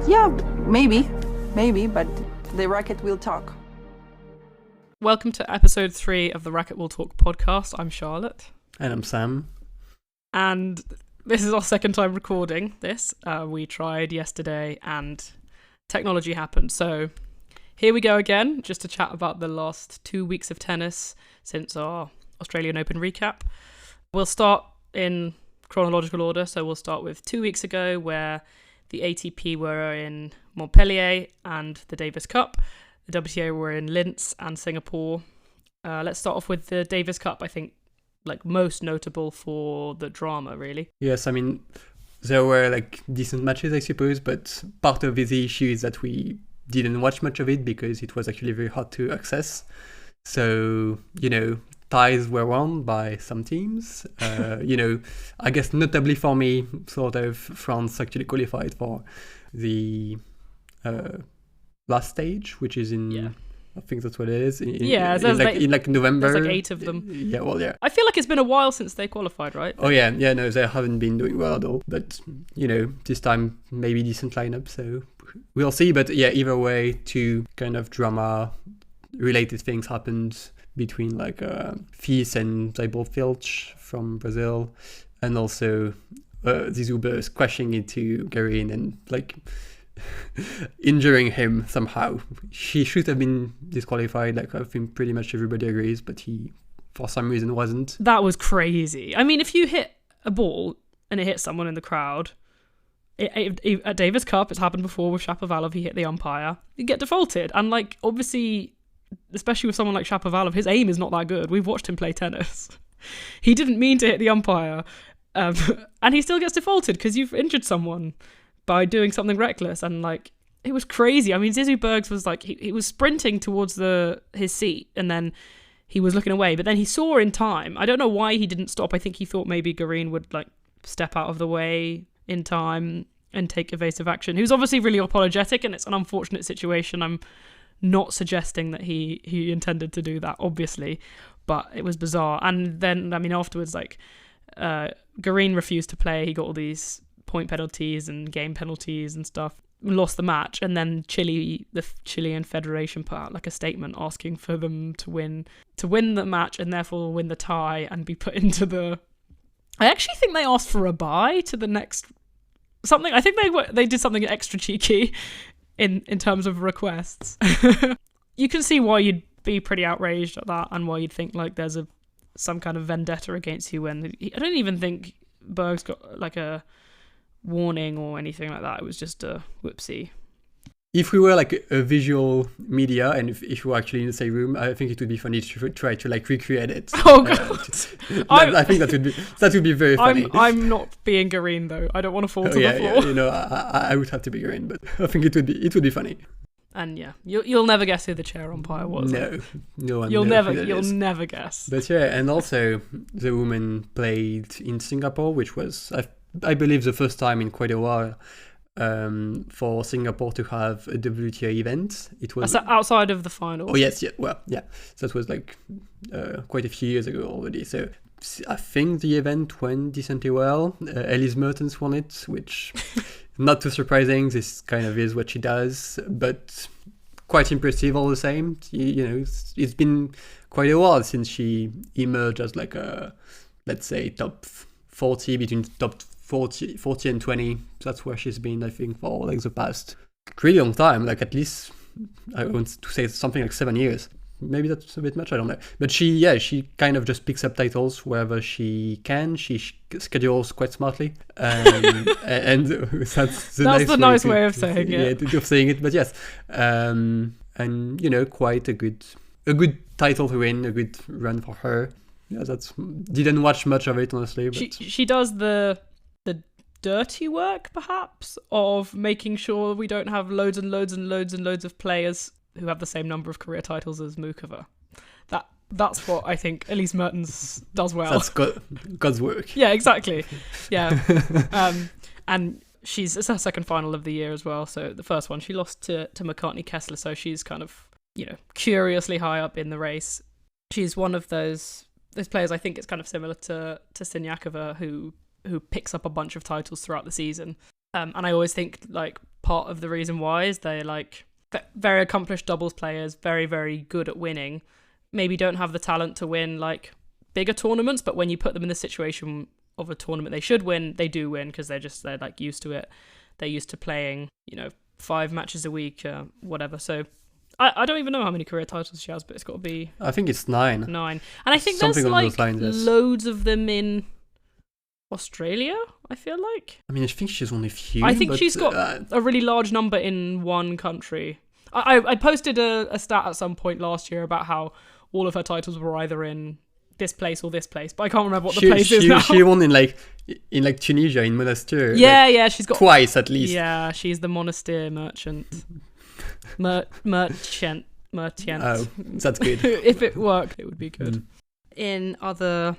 Yeah, maybe, but the racket will talk. Welcome to episode 3 of the Racket Will Talk podcast. I'm Charlotte. And I'm Sam. And this is our second time recording this. We tried yesterday and technology happened. So here we go again, just to chat about the last 2 weeks of tennis since our Australian Open recap. We'll start in chronological order. So we'll start with 2 weeks ago where the ATP were in Montpellier and the Davis Cup. The WTA were in Linz and Singapore. Let's start off with the Davis Cup, I think, like most notable for the drama, really. Yes, I mean, there were like decent matches, I suppose, but part of the issue is that we didn't watch much of it because it was actually very hard to access. So, ties were won by some teams. I guess notably for me, sort of France actually qualified for the last stage, which is in I think that's what it is. In November. There's like 8 of them. Yeah, well, yeah. I feel like it's been a while since they qualified, right? Oh yeah, no, they haven't been doing well at all. But this time maybe decent lineup, so we'll see. But yeah, either way, 2 kind of drama-related things happened between like Fils and Zybal Filch from Brazil, and also Zizubers crashing into Garin and like injuring him somehow. He should have been disqualified, like I think pretty much everybody agrees, but he for some reason wasn't. That was crazy. I mean, if you hit a ball and it hits someone in the crowd, at Davis Cup, it's happened before with Shapovalov, he hit the umpire, you get defaulted. And like, obviously, especially with someone like Shapovalov, his aim is not that good. We've watched him play tennis. He didn't mean to hit the umpire, and he still gets defaulted because you've injured someone by doing something reckless. And like, it was crazy. I mean, Zizou Bergs was like, he was sprinting towards his seat and then he was looking away, but then he saw in time. I don't know why he didn't stop. I think he thought maybe Garin would like step out of the way in time and take evasive action. He was obviously really apologetic, and it's an unfortunate situation. I'm not suggesting that he intended to do that, obviously, but it was bizarre. And then, I mean, afterwards, like, Garin refused to play. He got all these point penalties and game penalties and stuff, lost the match, and then the Chilean Federation put out like a statement asking for them to win the match and therefore win the tie and be put into the... I actually think they asked for a bye to the next something. I think they did something extra cheeky in terms of requests. You can see why you'd be pretty outraged at that and why you'd think like there's some kind of vendetta against you when I don't even think Berg's got like a warning or anything like that. It was just a whoopsie. If we were like a visual media and if we were actually in the same room, I think it would be funny to try to like recreate it. Oh god! I think that would be very funny. I'm not being Garin though. I don't want to fall to the floor. Yeah, I would have to be Garin, but I think it would be funny. And yeah, you'll never guess who the chair umpire was. No one. You'll never guess. But yeah, and also the woman played in Singapore, which was I believe the first time in quite a while for Singapore to have a WTA event. It was outside of the finals. Oh yes, yeah. Well, yeah. That was like quite a few years ago already. So I think the event went decently well. Elise Mertens won it, which not too surprising. This kind of is what she does, but quite impressive all the same. It's been quite a while since she emerged as like a, let's say, top 40, between top 40 and 20. That's where she's been, I think, for like the past really long time, like at least I want to say something like 7 years. Maybe that's a bit much, I don't know. But she kind of just picks up titles wherever she can. She schedules quite smartly, and that's the nice way of saying it. Yeah, of saying it. But yes, and quite a good title to win, a good run for her. Yeah, didn't watch much of it honestly. But she does the dirty work, perhaps, of making sure we don't have loads and loads and loads and loads of players who have the same number of career titles as Mukova. That's what I think Elise Mertens does well. That's God's work. Yeah, exactly. Yeah. And it's her second final of the year as well. So the first one, she lost to McCartney Kessler, so she's kind of, curiously high up in the race. She's one of those players, I think it's kind of similar to Siniakova, who picks up a bunch of titles throughout the season. And I always think, like, part of the reason why is they're like very accomplished doubles players, very, very good at winning, maybe don't have the talent to win like bigger tournaments, but when you put them in the situation of a tournament they should win, they do win because they're like used to it. They're used to playing, 5 matches a week, whatever. So I don't even know how many career titles she has, but it's got to be... I think it's 9. 9. And I think Something there's along like those lines, yes. loads of them in Australia, I feel like. I mean, I think she's only a few. I think but, she's got a really large number in one country. I posted a stat at some point last year about how all of her titles were either in this place or this place, but I can't remember what the place is now. She won in Tunisia, in Monastir. Yeah, she's got... Twice, at least. Yeah, she's the Monastir merchant. Merchant. Oh, that's good. If it worked, it would be good. In other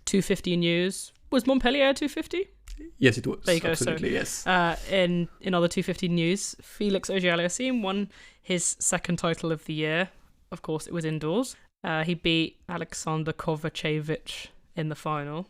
250 news, was Montpellier 250? Yes, it was. There you go. Absolutely, yes. yes. In other 250 news, Felix Auger-Aliassime won his second title of the year. Of course, it was indoors. He beat Alexander Kovacevic in the final.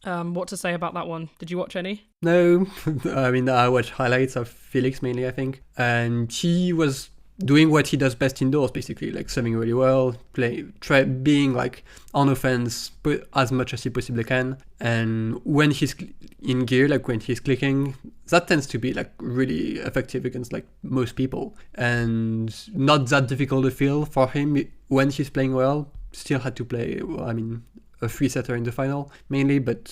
What to say about that one? Did you watch any? No, I mean, I watched highlights of Felix mainly, I think. And he was doing what he does best indoors, basically, like serving really well, being like on offense as much as he possibly can. And when he's in gear, like when he's clicking, that tends to be like really effective against like most people, and not that difficult to feel for him when he's playing well. Still had to play, well, I mean, a 3-setter in the final mainly, but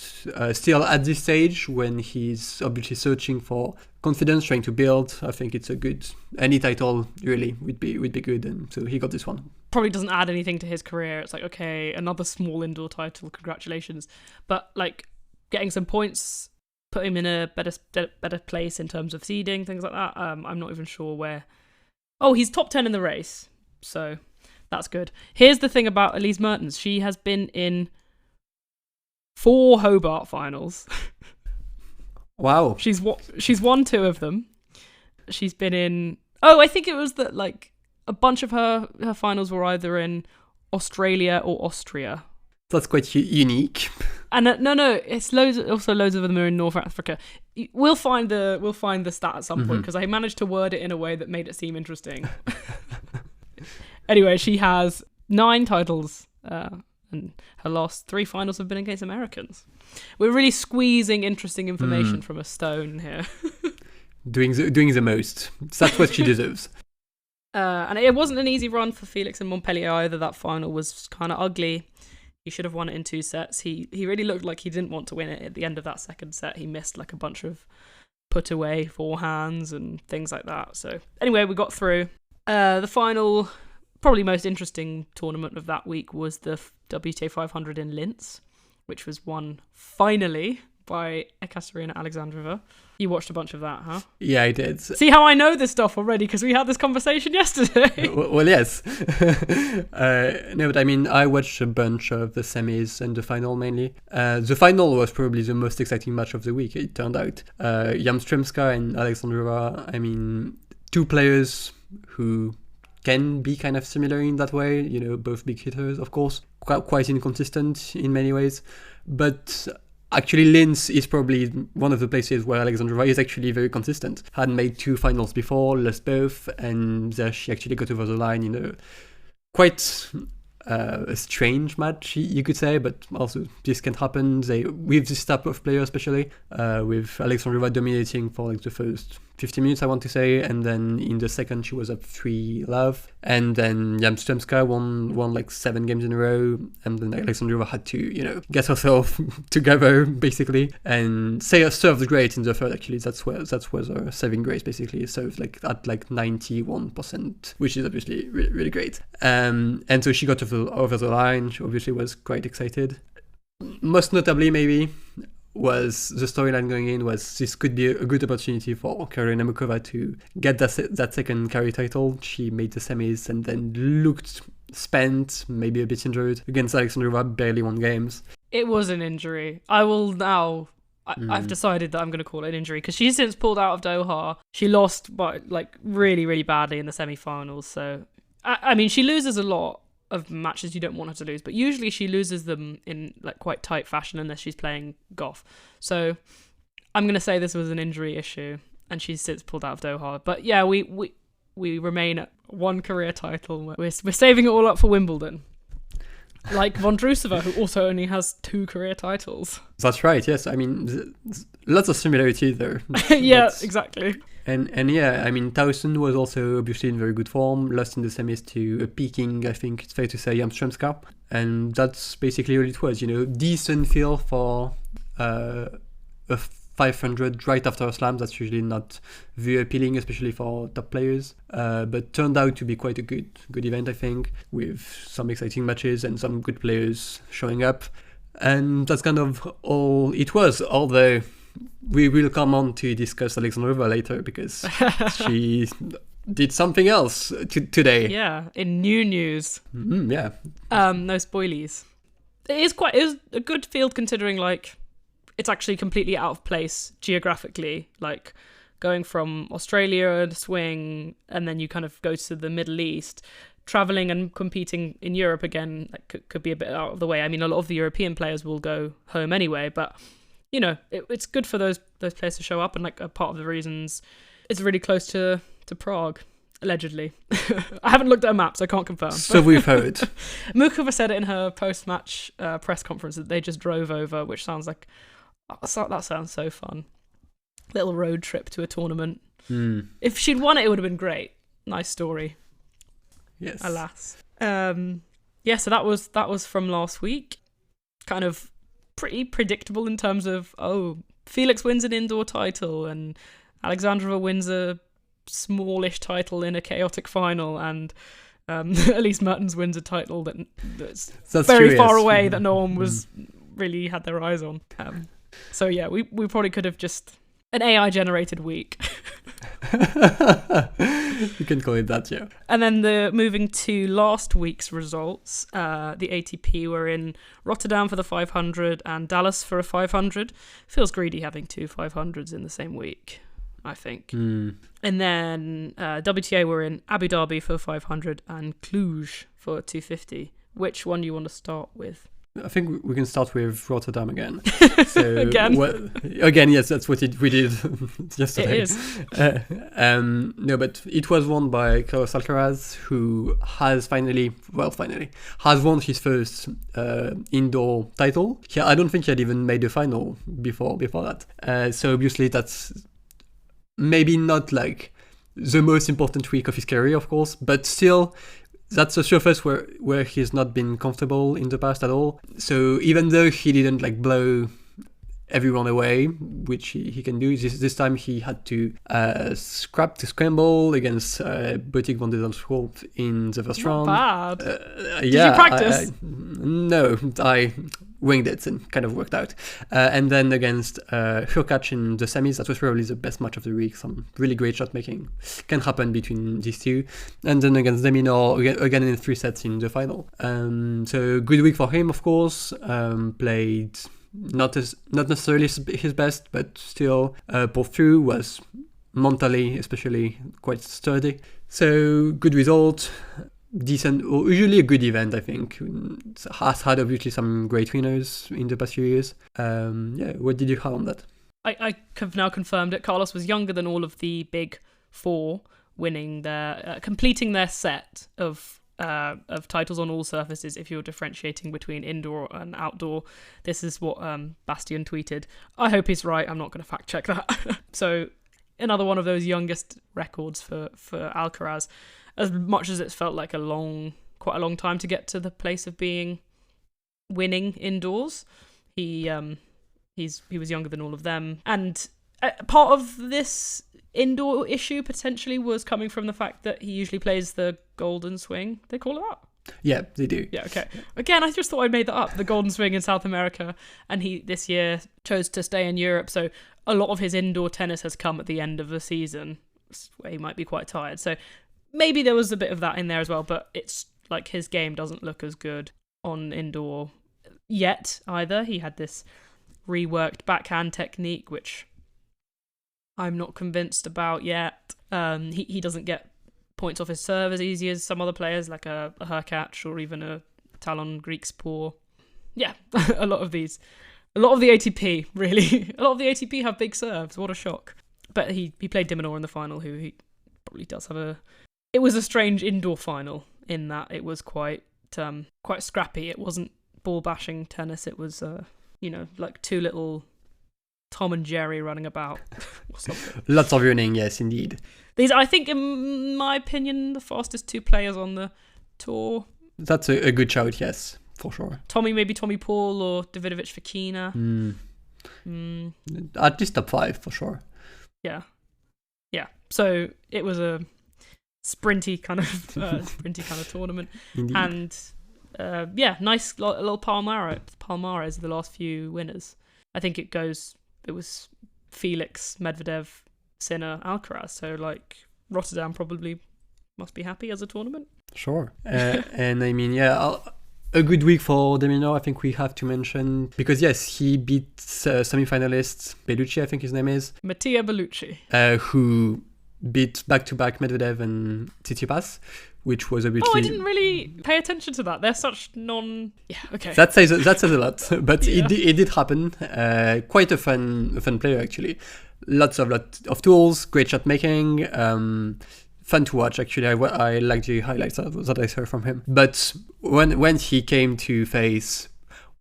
still at this stage when he's obviously searching for confidence, trying to build, I think it's a good, any title really would be good, and so he got this one. Probably doesn't add anything to his career. It's like, okay, another small indoor title, congratulations, but like getting some points put him in a better place in terms of seeding, things like that. I'm not even sure where. Oh, he's top 10 in the race, so that's good. Here's the thing about Elise Mertens. She has been in 4 Hobart finals. Wow. She's won 2 of them. She's been in... Oh, I think it was that like a bunch of her finals were either in Australia or Austria. That's quite unique. And no, it's loads of them are in North Africa. We'll find the stat at some point because I managed to word it in a way that made it seem interesting. Anyway, she has 9 titles, and her last 3 finals have been against Americans. We're really squeezing interesting information from a stone here. doing the most. That's what she deserves. And it wasn't an easy run for Felix in Montpellier either. That final was kind of ugly. He should have won it in 2 sets. He really looked like he didn't want to win it at the end of that second set. He missed like a bunch of put away forehands and things like that. So anyway, we got through. The final, probably most interesting tournament of that week was the WTA 500 in Linz, which was won finally by Ekaterina Alexandrova. You watched a bunch of that, huh? Yeah, I did. See how I know this stuff already? Because we had this conversation yesterday. Well, yes. No, but I mean, I watched a bunch of the semis and the final mainly. The final was probably the most exciting match of the week, it turned out. Yamstremska and Alexandrova, I mean, 2 players who can be kind of similar in that way, both big hitters, of course, quite inconsistent in many ways. But actually, Linz is probably one of the places where Alexandrova is actually very consistent. Had made 2 finals before, lost both, and there she actually got over the line in a quite a strange match, you could say, but also this can happen. With this type of player especially, with Alexandrova dominating for like the first 50 minutes, I want to say, and then in the second she was up 3-love, and then Yamstremska won like 7 games in a row, and then Alexandrova had to get herself together basically, and served great in the third. Actually, that was her saving grace, basically. Served like at like 91%, which is obviously really great. And so she got over the line. She obviously was quite excited. Most notably, maybe, was the storyline going in was this could be a good opportunity for Karolina Muchova to get that second carry title. She made the semis and then looked spent, maybe a bit injured. Against Alexandrova, barely won games. It was an injury. I've decided that I'm going to call it an injury because she's since pulled out of Doha. She lost by like really, really badly in the semi-finals. So, I mean, she loses a lot of matches you don't want her to lose, but usually she loses them in like quite tight fashion unless she's playing Goff. So I'm going to say this was an injury issue. and she's since pulled out of Doha. But yeah, we remain at one career title. We're saving it all up for Wimbledon. Like Vondrousova, who also only has 2 career titles. That's right, yes. I mean, lots of similarity there. Yeah, exactly. And yeah, I mean, Towson was also obviously in very good form, lost in the semis to a peaking, I think it's fair to say, Strømskap. And that's basically all it was, decent feel for a 500 right after a slam. That's usually not very appealing, especially for top players. But turned out to be quite a good event, I think, with some exciting matches and some good players showing up. And that's kind of all it was, although we will come on to discuss Alexandrova later because she did something else today. Yeah, in new news. Yeah. No spoilies. It was a good field considering, like, it's actually completely out of place geographically. Like, going from Australia to swing, and then you kind of go to the Middle East. Traveling and competing in Europe again could be a bit out of the way. I mean, a lot of the European players will go home anyway, but it's good for those players to show up, and like a part of the reasons it's really close to Prague, allegedly. I haven't looked at a map, so I can't confirm. So we've heard. Mukova said it in her post-match press conference that they just drove over, which sounds like that sounds so fun. Little road trip to a tournament. If she'd won it, it would have been great. Nice story. Yes. Alas. Yeah. So that was from last week. Kind of pretty predictable in terms of Felix wins an indoor title and Alexandrova wins a smallish title in a chaotic final, and Elise Mertens wins a title that's very true, far yes. away that no one was really had their eyes on. So yeah, we probably could have just an AI generated week. You can call it that, yeah. And then moving to last week's results, the ATP were in Rotterdam for the 500 and Dallas for a 500. Feels greedy having 2 500s in the same week, I think. And then WTA were in Abu Dhabi for 500 and Cluj for 250. Which one do you want to start with? I think we can start with Rotterdam again. So, Again? Again, yes, that's what we did yesterday. It is. No, but it was won by Carlos Alcaraz, who has finally won his first indoor title. I don't think he had even made a final before that. So obviously that's maybe not like the most important week of his career, of course, but still, that's a surface where he's not been comfortable in the past at all. So even though he didn't like blow everyone away, which he can do, this time he had to scramble against Botic van der Zandschulp in the first round. Not bad. Did Yeah, you practice? No, I winged it and kind of worked out. And then against Hurkacz in the semis, that was probably the best match of the week. Some really great shot making can happen between these two. And then against Denis, again in 3 sets in the final. So good week for him, of course. Played not necessarily his best, but still pulled through, was mentally especially quite sturdy. So good result. Decent, or usually a good event, I think. Has had obviously some great winners in the past few years. What did you have on that? I have now confirmed it. Carlos was younger than all of the big 4, winning completing their set of titles on all surfaces. If you're differentiating between indoor and outdoor, this is what Bastian tweeted. I hope he's right. I'm not going to fact check that. So another one of those youngest records for Alcaraz. As much as it's felt like quite a long time to get to the place of winning indoors, he was younger than all of them. And part of this indoor issue potentially was coming from the fact that he usually plays the golden swing. They call it that? Yeah, they do. Yeah, okay. Again, I just thought I'd made that up. The golden swing in South America, and he this year chose to stay in Europe. So a lot of his indoor tennis has come at the end of the season, where he might be quite tired. So maybe there was a bit of that in there as well, but it's like his game doesn't look as good on indoor yet either. He had this reworked backhand technique, which I'm not convinced about yet. He doesn't get points off his serve as easy as some other players, like a Hurkacz or even a Talon Griekspoor. Yeah, a lot of the ATP, really. A lot of the ATP have big serves. What a shock. But he played Diminor in the final, who he probably does have a... It was a strange indoor final in that it was quite scrappy. It wasn't ball-bashing tennis. It was, like two little Tom and Jerry running about or something. Lots of running, yes, indeed. These, I think, in my opinion, the fastest two players on the tour. That's a good shout, yes, for sure. Maybe Tommy Paul or Davidovich Fokina. At least top 5, for sure. Yeah. So it was a sprinty kind of tournament. Indeed. And nice little Palmares, the last few winners. I think it was Felix, Medvedev, Sinner, Alcaraz. So like Rotterdam probably must be happy as a tournament. Sure. And I mean, a good week for Domino, I think we have to mention, because yes, he beat semi-finalist Bellucci, I think his name is. Mattia Bellucci. Who beat back-to-back Medvedev and Tsitsipas, which was obviously... Oh, I didn't really pay attention to that. They're such non... Yeah, okay. That says a lot, but it did happen. Quite a fun player, actually. Lots of tools, great shot making, fun to watch, actually. I like the highlights that I saw from him. But when he came to face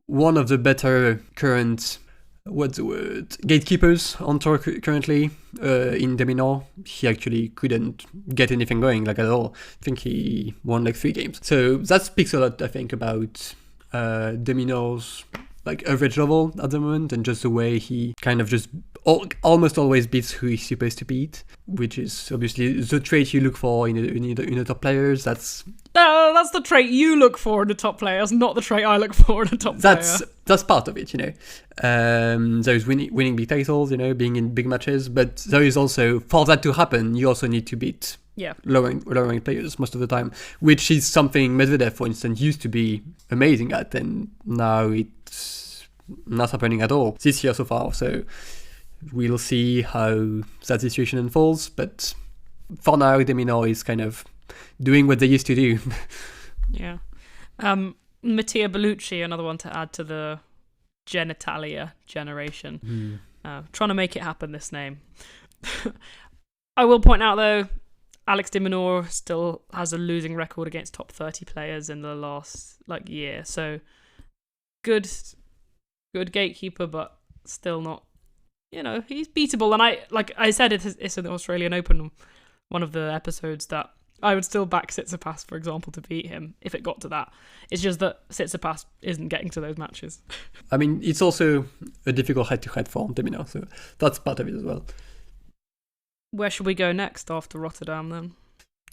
one of the better current... What's the word? Gatekeepers on tour currently in Domino, he actually couldn't get anything going, like at all. I think he won like 3 games. So that speaks a lot, I think, about Domino's like average level at the moment, and just the way he kind of just almost always beats who he's supposed to beat, which is obviously the trait you look for in a top players. That's the trait you look for in the top players, not the trait I look for in a top player. That's part of it, There's winning big titles, being in big matches, but there is also, for that to happen, you also need to beat lowering players most of the time, which is something Medvedev, for instance, used to be amazing at, and now it's not happening at all this year so far. So we'll see how that situation unfolds, but for now, Domino is kind of doing what they used to do. Yeah. Mattia Bellucci, another one to add to the genitalia generation. Trying to make it happen, this name. I will point out, though, Alex de Minaur still has a losing record against top 30 players in the last year. So good gatekeeper, but still not, he's beatable. And I said it's an Australian Open, one of the episodes, that I would still back Tsitsipas, for example, to beat him if it got to that. It's just that Tsitsipas isn't getting to those matches. I mean, it's also a difficult head-to-head for Domino, so that's part of it as well. Where should we go next after Rotterdam, then?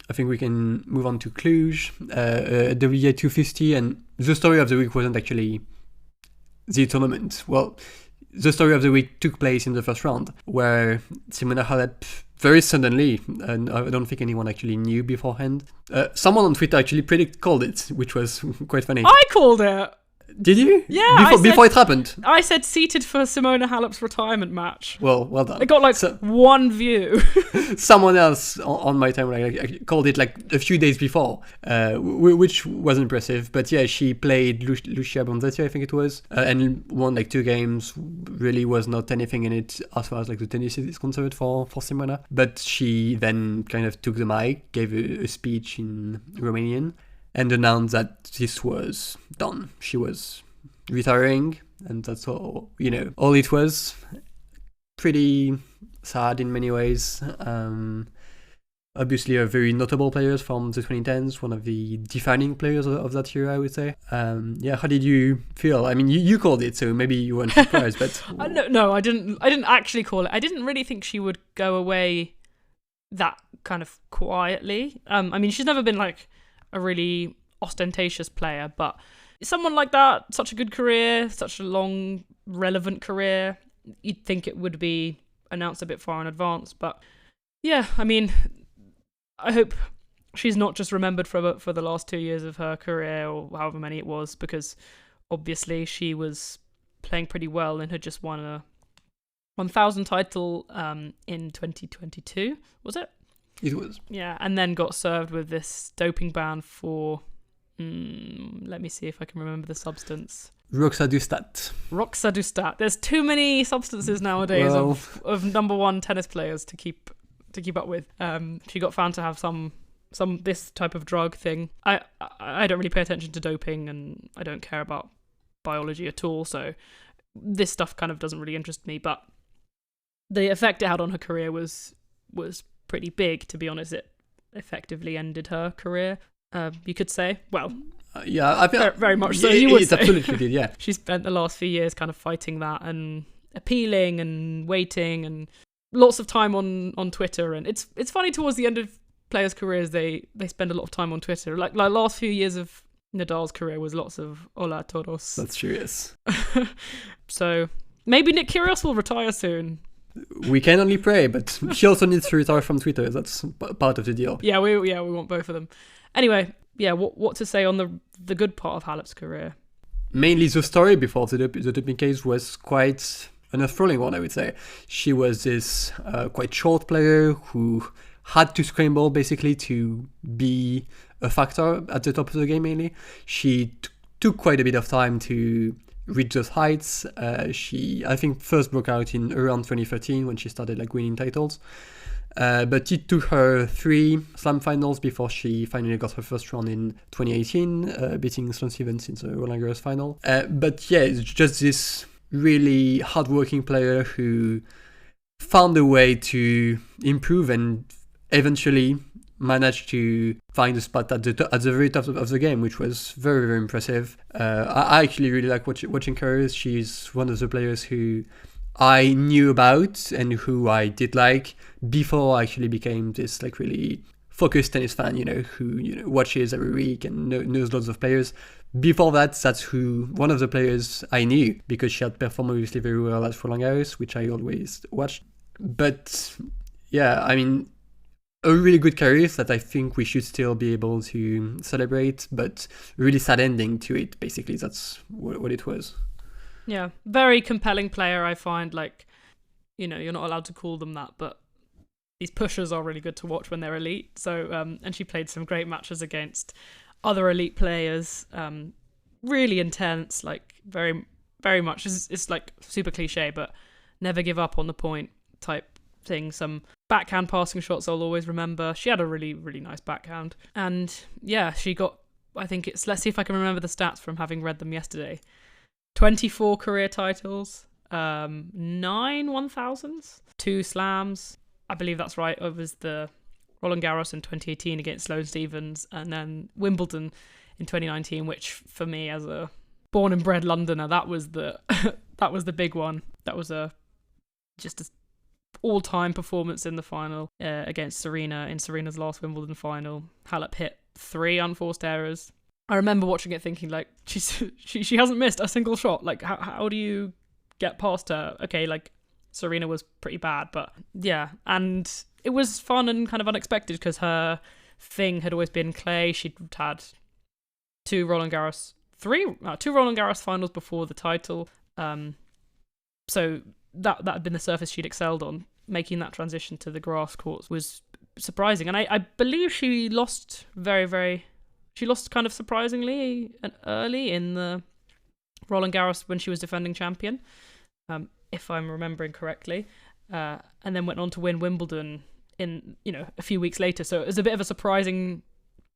I think we can move on to Cluj, WTA 250, and the story of the week wasn't actually the tournament. Well, the story of the week took place in the first round, where Simona Halep very suddenly, and I don't think anyone actually knew beforehand. Someone on Twitter actually called it, which was quite funny. I called it! Did you? Yeah, before it happened. I said seated for Simona Halep's retirement match. Well done. It got one view. Someone else on my timeline called it a few days before, which was impressive. But yeah, she played Lucia Bonzetti, I think it was, and won 2 games. Really was not anything in it as far as the tennis is concerned for Simona. But she then kind of took the mic, gave a speech in Romanian, and announced that this was done. She was retiring, and that's all, all it was. Pretty sad in many ways. Obviously a very notable player from the 2010s, one of the defining players of that year, I would say. How did you feel? I mean, you called it, so maybe you weren't surprised, but... No, I didn't actually call it. I didn't really think she would go away that kind of quietly. I mean, she's never been a really ostentatious player, but someone like that, such a good career, such a long, relevant career, you'd think it would be announced a bit far in advance. But yeah, I mean, I hope she's not just remembered for the last 2 years of her career, or however many it was, because obviously she was playing pretty well and had just won a 1,000 title in 2022, was it? It was. Yeah, and then got served with this doping ban for, let me see if I can remember the substance. Roxadustat. Roxadustat. There's too many substances nowadays of number one tennis players to keep up with. She got found to have some this type of drug thing. I don't really pay attention to doping, and I don't care about biology at all, so this stuff kind of doesn't really interest me, but the effect it had on her career was pretty big, to be honest. It effectively ended her career, you could say. Well, yeah, I feel very much so. You would it say. Absolutely did, yeah. She spent the last few years kind of fighting that and appealing and waiting, and lots of time on Twitter. And it's funny, towards the end of players' careers, they spend a lot of time on Twitter. Like last few years of Nadal's career was lots of hola todos. That's true, yes. So maybe Nick Kyrgios will retire soon. We can only pray, but he also needs to retire from Twitter. That's part of the deal. Yeah, we want both of them. Anyway, yeah, what to say on the good part of Halep's career? Mainly the story before the doping case was quite an enthralling one, I would say. She was this quite short player who had to scramble basically to be a factor at the top of the game mainly. She took quite a bit of time to reach those heights. She, I think, first broke out in around 2013 when she started winning titles. But it took her 3 slam finals before she finally got her first round in 2018, beating Sloane Stephens in the Roland Garros final. But yeah, it's just this really hardworking player who found a way to improve and eventually managed to find a spot at the very top of the game, which was very, very impressive. I actually really like watching her. She's one of the players who I knew about and who I did like before I actually became this really focused tennis fan, who watches every week and knows lots of players. Before that's one of the players I knew, because she had performed obviously very well at Roland Garros, which I always watched. But yeah, I mean, a really good career that I think we should still be able to celebrate, but really sad ending to it, basically. That's what it was. Yeah, very compelling player, I find. You're not allowed to call them that, but these pushers are really good to watch when they're elite. So, and she played some great matches against other elite players. Really intense, very, very much. It's super cliche, but never give up on the point type thing. Some backhand passing shots I'll always remember. She had a really, really nice backhand. And yeah, she got, let's see if I can remember the stats from having read them yesterday. 24 career titles, 9 1000s, 2 slams. I believe that's right. It was the Roland Garros in 2018 against Sloane Stephens, and then Wimbledon in 2019, which for me as a born and bred Londoner, that was the big one. That was just an all-time performance in the final against Serena in Serena's last Wimbledon final. Halep hit 3 unforced errors. I remember watching it thinking, she hasn't missed a single shot. How do you get past her? Okay, Serena was pretty bad, but yeah. And it was fun and kind of unexpected because her thing had always been clay. She'd had 2 Roland Garros finals before the title. So that had been the surface she'd excelled on. Making that transition to the grass courts was surprising. And I believe she lost She lost kind of surprisingly and early in the Roland Garros when she was defending champion, if I'm remembering correctly, and then went on to win Wimbledon in a few weeks later. So it was a bit of a surprising,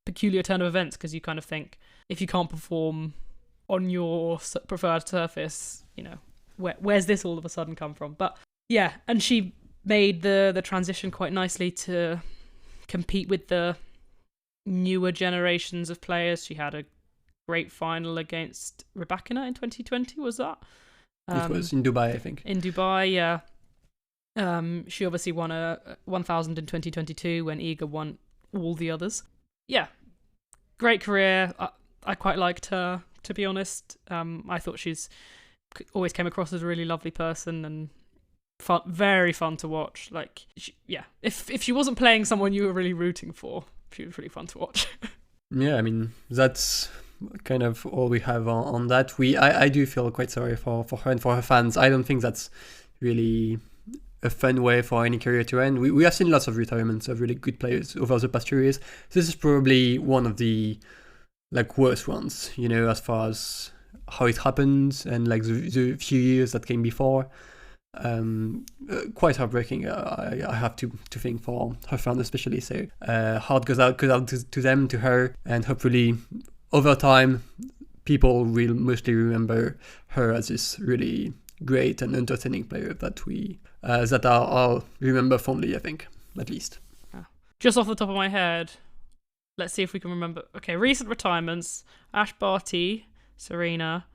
peculiar turn of events, because you kind of think if you can't perform on your preferred surface, where's this all of a sudden come from? But yeah, and she made the transition quite nicely to compete with the newer generations of players. She had a great final against Rybakina in 2020, was that? It was in Dubai, I think. In Dubai, yeah. She obviously won a 1000 in 2022 when Iga won all the others. Yeah, great career. I quite liked her, to be honest. I thought she's always came across as a really lovely person and fun, very fun to watch. If she wasn't playing someone you were really rooting for, she was really fun to watch. Yeah, I mean, that's kind of all we have on that. I do feel quite sorry for her and for her fans. I don't think that's really a fun way for any career to end. We have seen lots of retirements of really good players over the past 2 years. This is probably one of the worst ones, as far as how it happened and like the few years that came before. Quite heartbreaking. I have to think for her friend especially. So heart goes out to them, to her, and hopefully over time people will mostly remember her as this really great and entertaining player that we that I'll remember fondly, I think, at least. Just off the top of my head, let's see if we can remember. Okay, recent retirements: Ash Barty, Serena,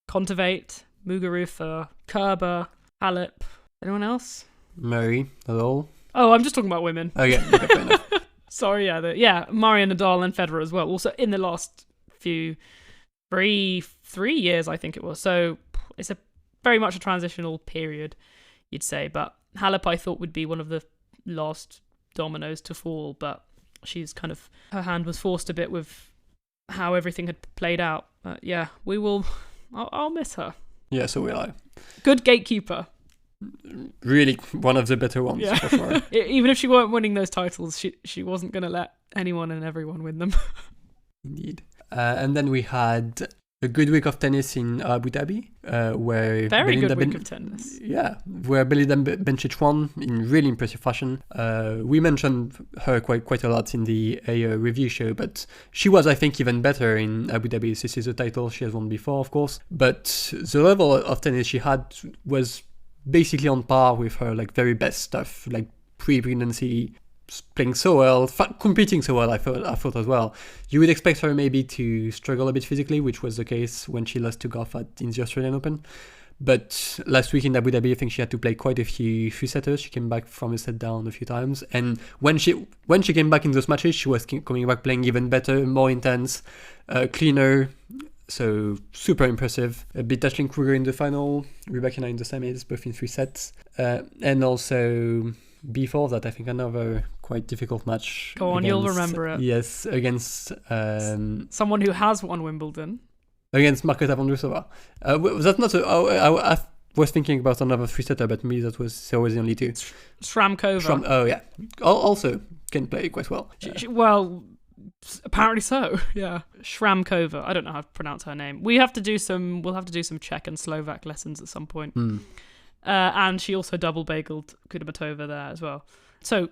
Kontaveit, Muguruza, Kerber, Halep. Anyone else? Murray at all? Oh, I'm just talking about women. Okay, fair enough. Sorry, Murray and Nadal and Federer as well. Also in the last few three years, I think it was. So it's a very much a transitional period, you'd say. But Halep, I thought, would be one of the last dominoes to fall, but she's kind of, her hand was forced a bit with how everything had played out. Yeah, we will. I'll miss her. Yeah, so will I. Good gatekeeper. Really one of the better ones, yeah. for sure. Even if she weren't winning those titles, she wasn't going to let anyone and everyone win them. Indeed. And then we had a good week of tennis in Abu Dhabi, where very good week of tennis. Yeah, where Belinda Bencic won in really impressive fashion. We mentioned her quite a lot in the review show, but she was, I think, even better in Abu Dhabi. This is a title she has won before, of course, but the level of tennis she had was basically on par with her like very best stuff, like pre-pregnancy, playing so well, competing so well. I thought as well. You would expect her maybe to struggle a bit physically, which was the case when she lost to Goff in the Australian Open. But last week in Abu Dhabi, I think she had to play quite a few setters. She came back from a set down a few times, and when she came back in those matches, she was coming back playing even better, more intense, cleaner. So super impressive. Beat Ashley Kruger in the final, Rybakina in the semis, both in 3 sets, and also before that, I think another quite difficult match. Go on, you'll remember it. Yes, against someone who has won Wimbledon. Against Marketa Vondrousova. That's not. I was thinking about another 3-setter, but maybe that was always the only 2. Shramkova. Oh yeah, also can play quite well. Well, apparently so. Yeah, Shramkova. I don't know how to pronounce her name. We'll have to do some Czech and Slovak lessons at some point. And she also double bageled Kudermetova there as well. So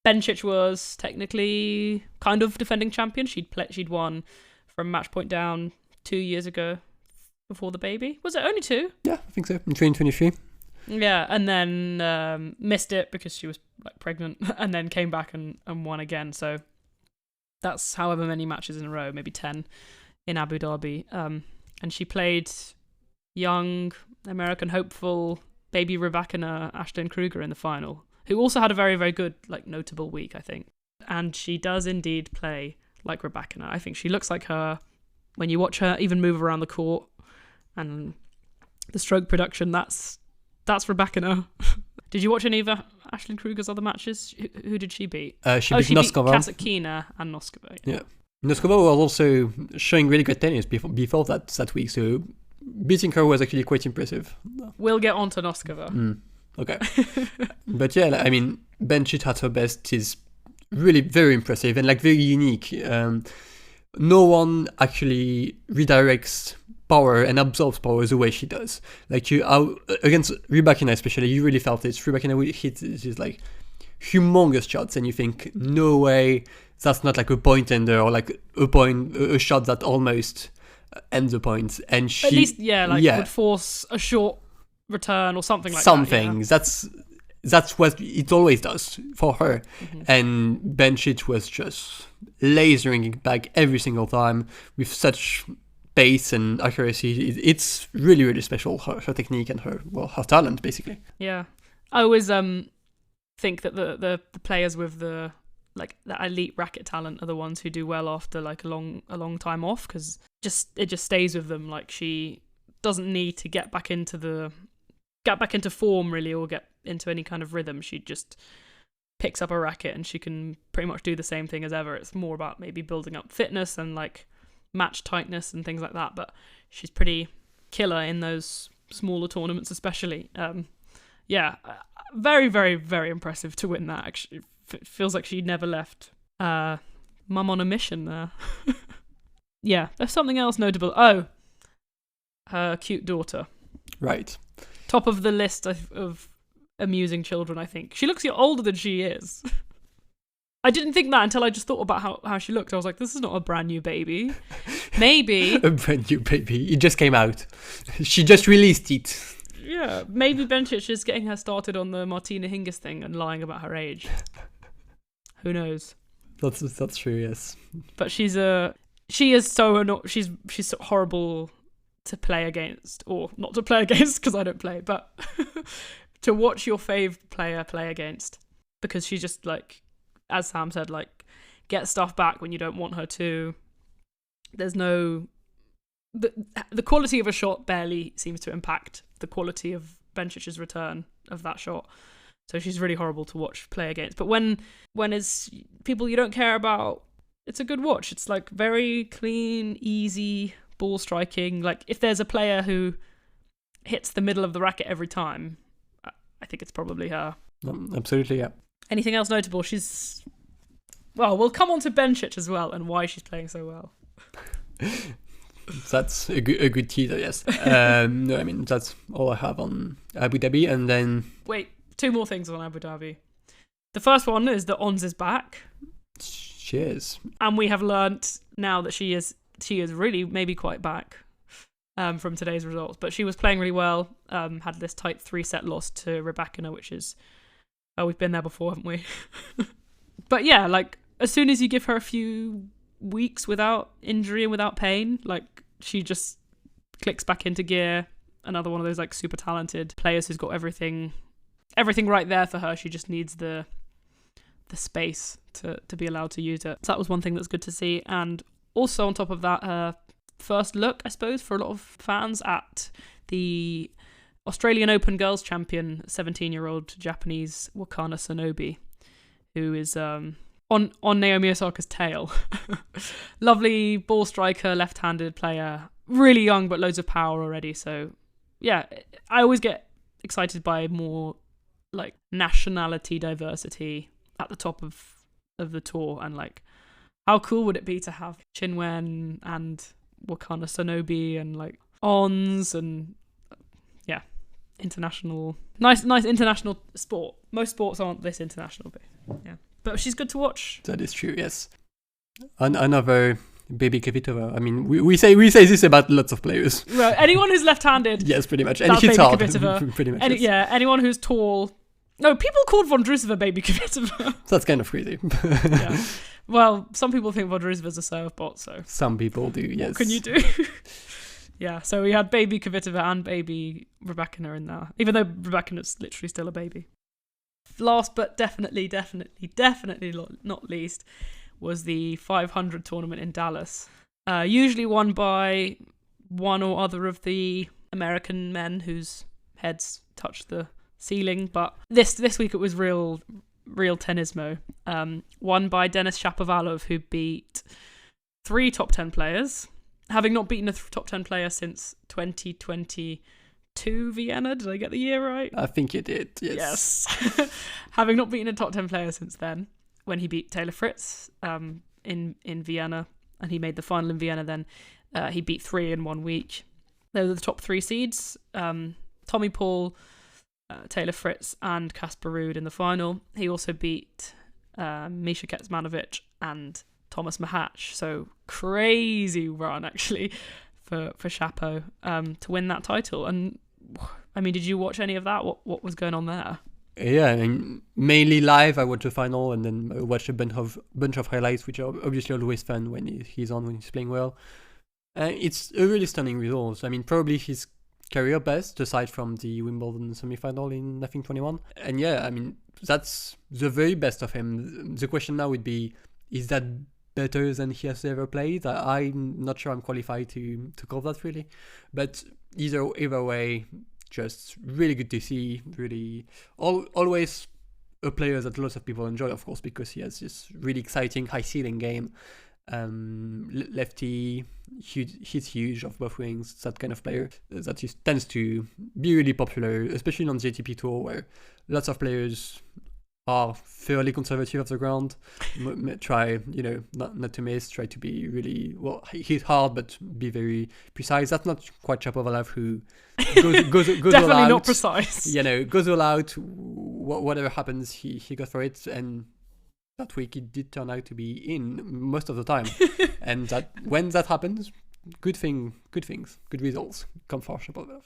Bencic was technically kind of defending champion. She'd won from match point down 2 years ago before the baby. Was it only 2? Yeah, I think so. In 2023. Yeah, and then missed it because she was like pregnant, and then came back and won again. So that's however many matches in a row, maybe 10 in Abu Dhabi. And she played young American hopeful baby Rybakina Ashton Kruger in the final, who also had a very, very good, like, notable week, I think. And she does indeed play like Rybakina. I think she looks like her when you watch her even move around the court, and the stroke production, that's Rybakina. Did you watch any of Ashton Kruger's other matches? Who did she beat? She beat Noskova. Kasatkina and Noskova. Yeah. Noskova was also showing really good tennis before that week, so beating her was actually quite impressive. We'll get on to Noskova. Okay. But yeah, I mean, Bencic at her best is really very impressive and like very unique. No one actually redirects power and absorbs power the way she does. Like against Rybakina especially, you really felt it. Rybakina would hit just like humongous shots, and you think, no way, that's not like a point ender or like a shot that almost ends the point. And she at least would force a short return or something like that. That's what it always does for her. And Bencic was just lasering it back every single time with such pace and accuracy. It's really, really special, her technique and her talent, basically. Yeah. I always think that the players with the elite racket talent are the ones who do well after like a long time off, because it just stays with them. Like, she doesn't need to get back into form really, or get into any kind of rhythm. She just picks up a racket and she can pretty much do the same thing as ever. It's more about maybe building up fitness and like match tightness and things like that, but she's pretty killer in those smaller tournaments especially. Very, very, very impressive to win that. Actually, it feels like she never left. Mum on a mission there. Yeah, there's something else notable. her cute daughter. Right. Top of the list of amusing children, I think. She looks older than she is. I didn't think that until I just thought about how she looked. I was like, this is not a brand new baby. Maybe. A brand new baby. It just came out. She just released it. Yeah, maybe Bencic is getting her started on the Martina Hingis thing and lying about her age. Who knows? That's true, yes. But she is so she's so horrible to play against, or not to play against because I don't play, but to watch your fave player play against, because she just, like, as Sam said, like, get stuff back when you don't want her to. There's no... The quality of a shot barely seems to impact the quality of Bencic's return of that shot. So she's really horrible to watch play against. But when it's people you don't care about, it's a good watch. It's, like, very clean, easy ball striking. Like, if there's a player who hits the middle of the racket every time, I think it's probably her. Absolutely, yeah. Anything else notable? Well, we'll come on to Bencic as well and why she's playing so well. That's a good teaser, yes. No, I mean, that's all I have on Abu Dhabi. And then... Wait, 2 more things on Abu Dhabi. The first one is that Ons is back. Cheers. And we have learnt now that she is really maybe quite back from today's results. But she was playing really well, had this tight 3-set loss to Rebecca, which is... Oh, we've been there before, haven't we? But yeah, like, as soon as you give her a few weeks without injury and without pain, like, she just clicks back into gear. Another one of those, like, super talented players who's got everything right there for her. She just needs the space to be allowed to use it. So that was one thing that's good to see. And also on top of that, her first look, I suppose, for a lot of fans at the Australian Open Girls Champion, 17-year-old Japanese Wakana Sonobe, who is on Naomi Osaka's tail. Lovely ball striker, left-handed player, really young but loads of power already. So yeah, I always get excited by more, like, nationality diversity at the top of the tour, and, like, how cool would it be to have Chinwen and Wakana Sonobe and, like, Ons and international, nice international sport. Most sports aren't this international, but yeah. But she's good to watch. That is true, yes. Another baby Kvitova. I mean, we say this about lots of players. Well, anyone who's left-handed. Yes, pretty much. And hits hard. Pretty much. Yes. Yeah, anyone who's tall. No, people called Vondrousova baby Kvitova. That's kind of crazy. Yeah. Well, some people think Vondrousova's a serve bot, so. Some people do, yes. What can you do? Yeah, so we had baby Kvitova and baby Rebecca in there, even though Rebecca is literally still a baby. Last but definitely not least was the 500 tournament in Dallas. Usually won by one or other of the American men whose heads touched the ceiling, but this week it was real tennismo. Won by Denis Shapovalov, who beat 3 top 10 players. Having not beaten a top 10 player since 2022 Vienna. Did I get the year right? I think you did, yes. Having not beaten a top 10 player since then, when he beat Taylor Fritz in Vienna, and he made the final in Vienna then, he beat 3 in 1 week. Those were the top 3 seeds. Tommy Paul, Taylor Fritz, and Casper Ruud in the final. He also beat Misha Kecmanovic and Thomas Mahatch, so crazy run actually for Chapo to win that title. And I mean, did you watch any of that? What was going on there? Yeah, I mean, mainly live. I watched the final and then I watched a bunch of highlights, which are obviously always fun when he's playing well. It's a really stunning result. I mean, probably his career best, aside from the Wimbledon semi-final in, I think, 21. And yeah, I mean, that's the very best of him. The question now would be, is that better than he has ever played? I'm not sure I'm qualified to call that, really. But either way, just really good to see. Really, always a player that lots of people enjoy, of course, because he has this really exciting high ceiling game. Lefty, he's huge off both wings. That kind of player that tends to be really popular, especially on the ATP tour, where lots of players are fairly conservative of the ground. Try, not to miss. Try to be really hit hard, but be very precise. That's not quite Shapovalov, who goes Definitely all out. not precise. Goes all out. Whatever happens, he goes for it. And that week it did turn out to be in most of the time. And that when that happens, good things, good results come for Shapovalov.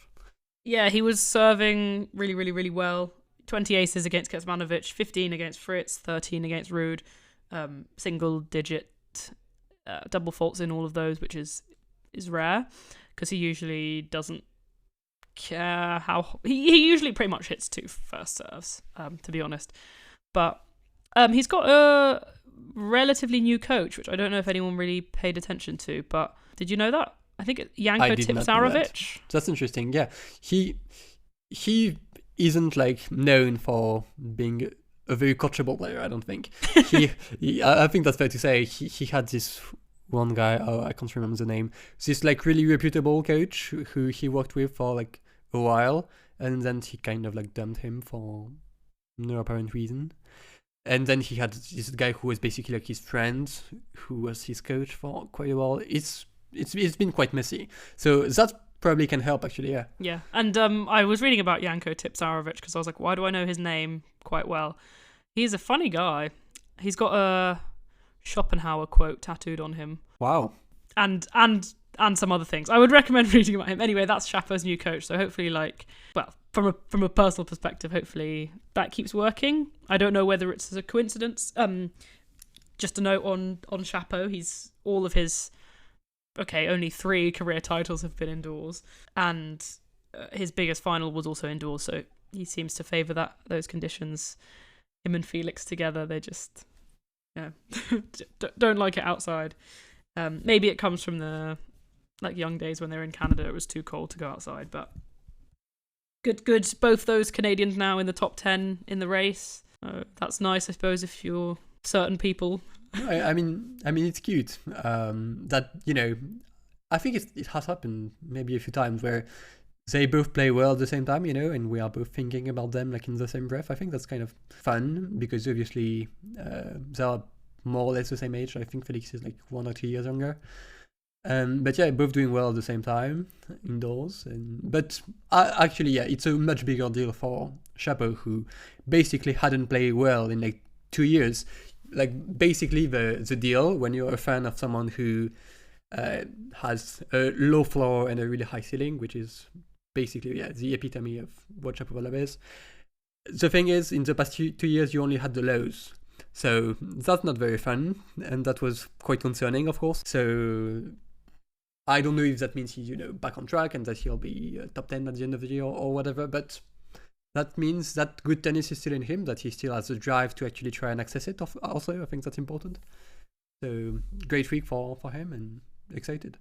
Yeah, he was serving really, really, really well. 20 aces against Kecmanovic, 15 against Fritz, 13 against Ruud. Single digit double faults in all of those, which is rare because he usually doesn't care how... He usually pretty much hits 2 first serves, to be honest. But he's got a relatively new coach, which I don't know if anyone really paid attention to, but did you know that? I think Janko Tipsarevic. That's interesting. Yeah, he isn't like known for being a very coachable player. I don't think. I think that's fair to say. He had this one guy. Oh, I can't remember the name. This like really reputable coach who he worked with for like a while, and then he kind of like dumped him for no apparent reason. And then he had this guy who was basically like his friend, who was his coach for quite a while. It's been quite messy. So that probably can help, actually, yeah. Yeah, and I was reading about Janko Tipsarevic because I was like, why do I know his name quite well? He's a funny guy. He's got a Schopenhauer quote tattooed on him. Wow. And some other things. I would recommend reading about him. Anyway, that's Shapo's new coach. So hopefully, from a personal perspective, hopefully that keeps working. I don't know whether it's a coincidence. Just a note on Shapo. He's all of his... only 3 career titles have been indoors, and his biggest final was also indoors, so he seems to favour those conditions. Him and Felix together, they just don't like it outside. Maybe it comes from the young days when they were in Canada. It was too cold to go outside, but good. Both those Canadians now in the top 10 in the race. That's nice, I suppose, if you're certain people. I mean, it's cute. That I think it has happened maybe a few times where they both play well at the same time, and we are both thinking about them like in the same breath. I think that's kind of fun because obviously they are more or less the same age. I think Felix is like 1 or 2 years younger. But yeah, both doing well at the same time indoors. But actually, yeah, it's a much bigger deal for Shapo, who basically hadn't played well in like 2 years. Like basically the deal when you're a fan of someone who has a low floor and a really high ceiling, which is basically the epitome of what Shapovalov is. The thing is, in the past 2 years, you only had the lows. So that's not very fun, and that was quite concerning, of course. So I don't know if that means he's back on track and that he'll be top 10 at the end of the year or whatever, but that means that good tennis is still in him, that he still has the drive to actually try and access it also. I think that's important. So great week for him, and excited.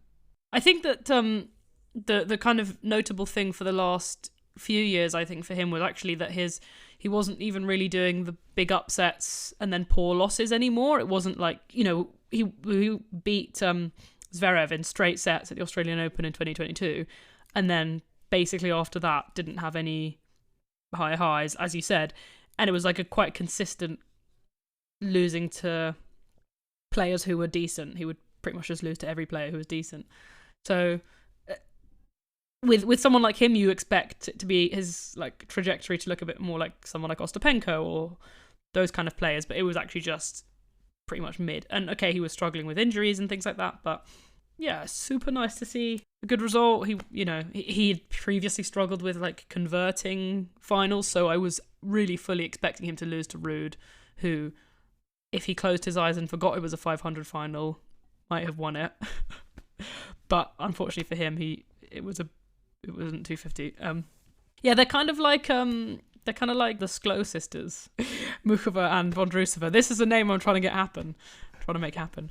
I think that the kind of notable thing for the last few years, I think, for him was actually that he wasn't even really doing the big upsets and then poor losses anymore. It wasn't like, he beat Zverev in straight sets at the Australian Open in 2022, and then basically after that didn't have any high highs, as you said, and it was like a quite consistent losing to players who were decent. He would pretty much just lose to every player who was decent. So with someone like him, you expect it to be his like trajectory to look a bit more like someone like Ostapenko or those kind of players, but it was actually just pretty much mid. And okay, he was struggling with injuries and things like that, but yeah, super nice to see a good result. He had previously struggled with like converting finals, so I was really fully expecting him to lose to Ruud, who, if he closed his eyes and forgot it was a 500 final, might have won it. But unfortunately for him, it wasn't 250. Yeah, they're kind of like the Sklo sisters, Muchova and Vondrousova. This is a name I'm trying to make happen.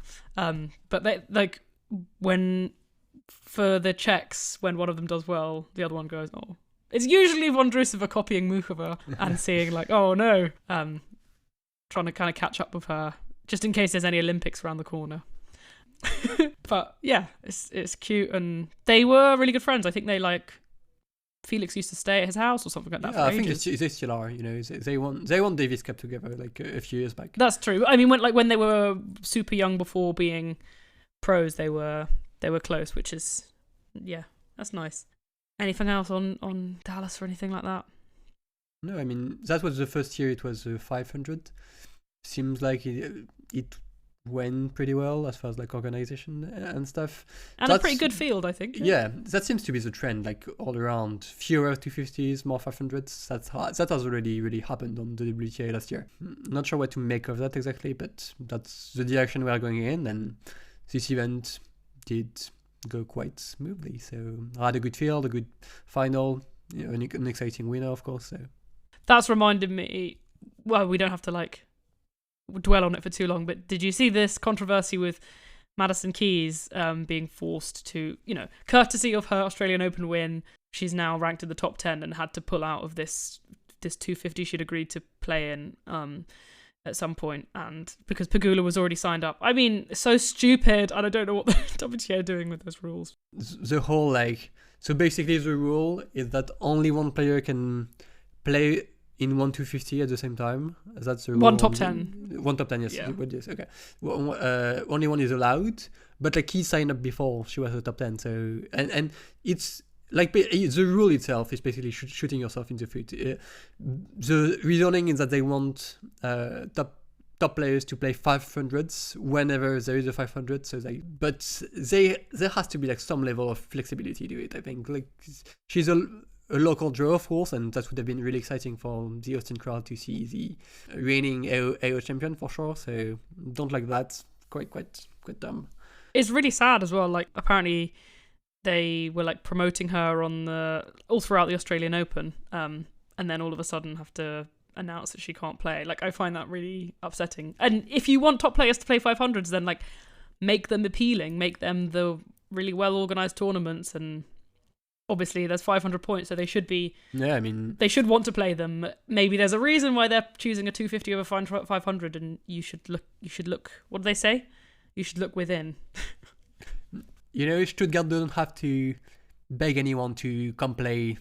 But they like when for the Czechs, when one of them does well, the other one goes, oh. It's usually Vondrousova copying Muchova and seeing like, oh no, trying to kind of catch up with her just in case there's any Olympics around the corner. But yeah, it's cute, and they were really good friends. I think they like Felix used to stay at his house or something like that. Yeah, for I think ages. they still are. You know, they won Davis Cup together like a few years back. That's true. I mean, when they were super young before being pros, they were close, which is that's nice. Anything else on Dallas or anything like that? No, I mean that was the first year. It was 500. Seems like it went pretty well as far as like organization and stuff. And a pretty good field, I think. Yeah, that seems to be the trend, like all around. Fewer 250s, more 500s. That has already really happened on the WTA last year. Not sure what to make of that exactly, but that's the direction we are going in. And this event did go quite smoothly. So I had a good field, a good final, an exciting winner, of course. So that's reminded me. Well, we don't have to like dwell on it for too long, but did you see this controversy with Madison Keys being forced to, courtesy of her Australian Open win, she's now ranked in the top 10 and had to pull out of this 250 she'd agreed to play in at some point, and because Pegula was already signed up. I mean, so stupid, and I don't know what the WTA are doing with those rules. The whole so basically the rule is that only one player can play in 250 at the same time. That's the rule. One top 10. One top 10, yes. Yeah. Yes, okay. Only one is allowed, but like he signed up before she was a top 10. So and it's like the rule itself is basically shooting yourself in the foot. The reasoning is that they want top players to play 500s whenever there is a 500. So but there has to be like some level of flexibility to it. I think like she's a local draw, of course, and that would have been really exciting for the Austin crowd to see the reigning AO champion for sure. So don't like that. Quite dumb. It's really sad as well. Like apparently they were like promoting her all throughout the Australian Open, and then all of a sudden have to announce that she can't play. Like I find that really upsetting. And if you want top players to play 500s, then like make them appealing, make them the really well organized tournaments. And obviously there's 500 points, so they should be. Yeah, I mean, they should want to play them. Maybe there's a reason why they're choosing a 250 over 500, and you should look. What do they say? You should look within. Stuttgart doesn't have to beg anyone to come play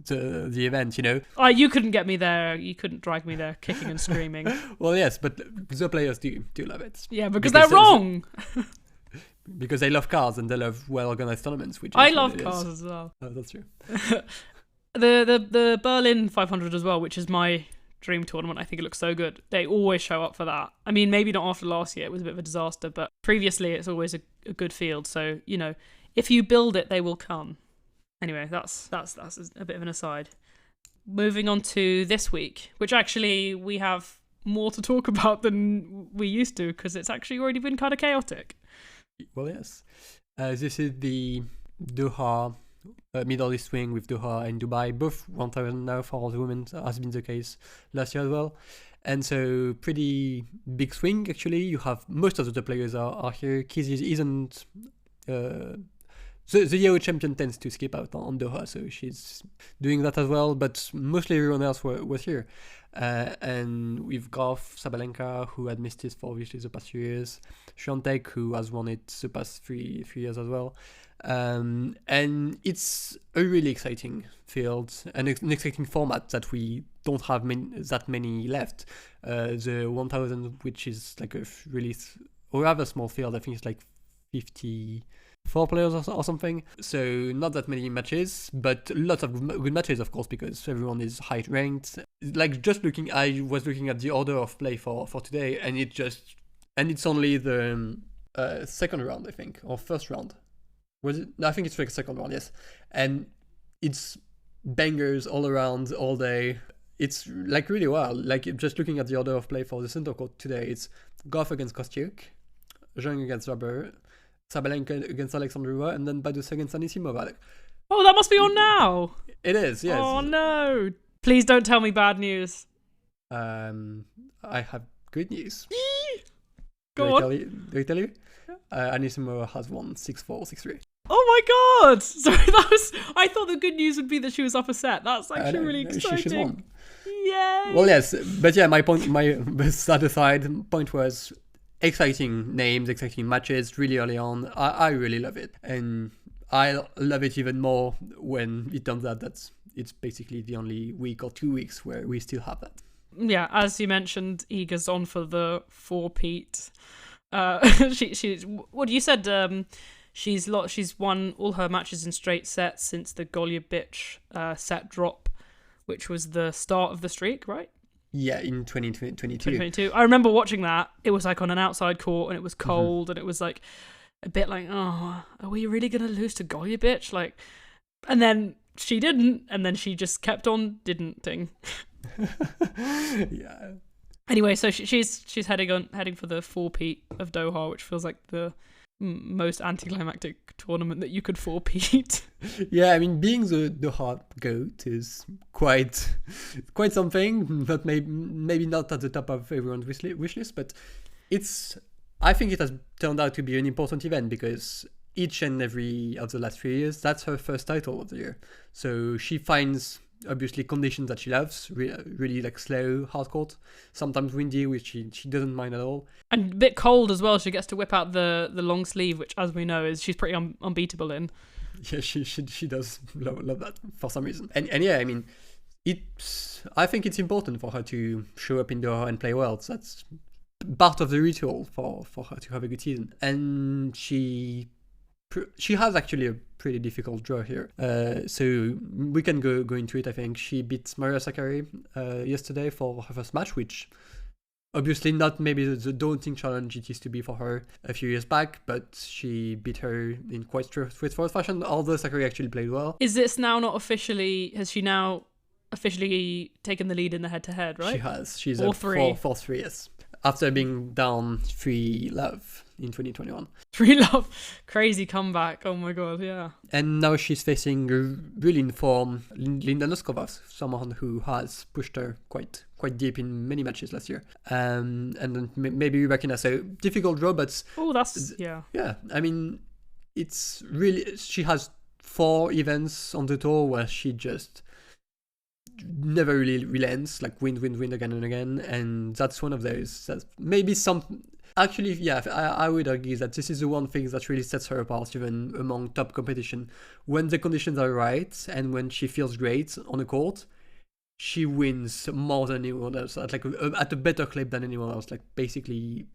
the event. You couldn't get me there. You couldn't drag me there, kicking and screaming. Well, yes, but the players do love it. Yeah, because they're wrong. Because they love cars and they love well-organized tournaments. I love cars as well. Oh, that's true. the Berlin 500 as well, which is my dream tournament. I think it looks so good. They always show up for that. I mean, maybe not after last year. It was a bit of a disaster, but previously it's always a good field. So, if you build it, they will come. Anyway, that's a bit of an aside. Moving on to this week, which actually we have more to talk about than we used to because it's actually already been kind of chaotic. Well, yes. This is the Doha Middle East swing with Doha and Dubai, both 1,000 now for the women, has been the case last year as well. And so pretty big swing, actually. You have most of the players are here. Kizzy isn't... The Yeo champion tends to skip out on Doha, so she's doing that as well, but mostly everyone else was here. And we've got Sabalenka, who had missed it for obviously the past few years, Swiatek, who has won it the past three years as well. And it's a really exciting field, and an exciting format that we don't have that many left. The 1,000, which is like a really rather small field, I think it's like 54 players or something, so not that many matches, but lots of good matches, of course, because everyone is high ranked. Like I was looking at the order of play for today, and it's only the second round, I think, or first round. Was it? No, I think it's like second round, yes. And it's bangers all around all day. It's like really wild. Like just looking at the order of play for the center court today, it's Goff against Kostyuk, Zhang against Rubber, Sabalenka against Alexandrova, and then Badus against Anisimova. Oh, that must be on now. It is, yes. Oh no! Please don't tell me bad news. I have good news. Go on. Do I tell you? Anisimova has won 6-4, 6-3. Oh my god! Sorry, I thought the good news would be that she was up a set. That's actually really exciting. She won. Yay! Well, yes, but yeah, my sad aside point was exciting names, exciting matches really early on. I really love it, and I love it even more when it turns out that it's basically the only week or 2 weeks where we still have that. Yeah, as you mentioned, Iga's on for the four-peat. She's what you said. She's won all her matches in straight sets since the Golubich set drop, which was the start of the streak, right? Yeah, in 2022. 2022. I remember watching that. It was like on an outside court, and it was cold, and it was like a bit like, oh, are we really gonna lose to Golubich? Like, and then she didn't, and then she just kept on didn't-ing. Yeah. Anyway, so she's heading for the four-peat of Doha, which feels like the most anticlimactic tournament that you could four-peat. Yeah, I mean, being the Doha GOAT is quite something, but maybe not at the top of everyone's wish list, but I think it has turned out to be an important event because each and every of the last 3 years, that's her first title of the year. So she finds obviously conditions that she loves, really like slow, hard court, sometimes windy, which she doesn't mind at all. And a bit cold as well. She gets to whip out the long sleeve, which, as we know, is she's pretty unbeatable in. Yeah, she does love that for some reason. And yeah, I mean, I think it's important for her to show up in Doha and play well. So that's part of the ritual for her to have a good season. And she has actually a pretty difficult draw here. So we can go into it, I think. She beat Maria Sakkari yesterday for her first match, which obviously not maybe the daunting challenge it used to be for her a few years back, but she beat her in quite straightforward fashion, although Sakkari actually played well. Has she now officially taken the lead in the head-to-head, right? She has. She's All up three. 4-3, yes. After being down 3-love in 2021. 3-love. Crazy comeback. Oh my god, yeah. And now she's facing a really in form Linda Noskova, someone who has pushed her quite deep in many matches last year. And then maybe Rybakina. So difficult draw, but... Oh, that's... Yeah. Yeah, I mean, it's really... She has 4 events on the tour where she just never really relents, like win again and again, and that's one of those. That's maybe some... Actually, yeah, I would argue that this is the one thing that really sets her apart even among top competition. When the conditions are right and when she feels great on the court, she wins more than anyone else, at a better clip than anyone else. Like, basically,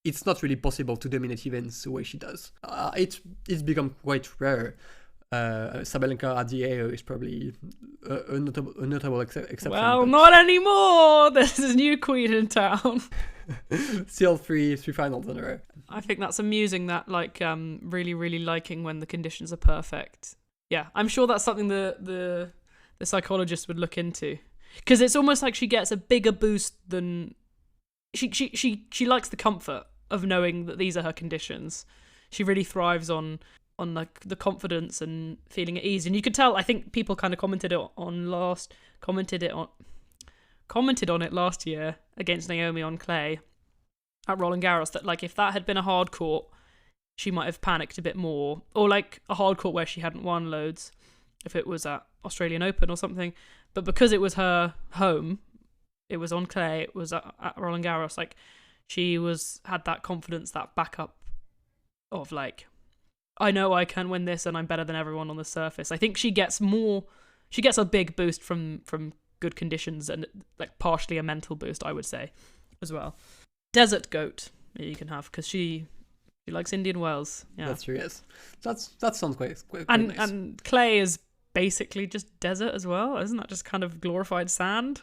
it's not really possible to dominate events the way she does. It's become quite rare. Sabalenka at the AO is probably a notable exception. Well, not anymore. There's a new queen in town. Still three finals in a row. I think that's amusing. That really, really liking when the conditions are perfect. Yeah, I'm sure that's something the psychologist would look into, because it's almost like she gets a bigger boost than she likes the comfort of knowing that these are her conditions. She really thrives on like the confidence and feeling at ease, and you could tell. I think people kind of commented on it last year against Naomi on clay at Roland Garros, that like if that had been a hard court, she might have panicked a bit more, or like a hard court where she hadn't won loads, if it was at Australian Open or something. But because it was her home, it was on clay, it was at Roland Garros, like she had that confidence, that backup of like, I know I can win this and I'm better than everyone on the surface. I think she gets a big boost from good conditions, and like partially a mental boost, I would say, as well. Desert goat you can have, because she likes Indian wells. Yeah, that's true. Yes, that sounds quite and nice. And clay is basically just desert as well, isn't that just kind of glorified sand?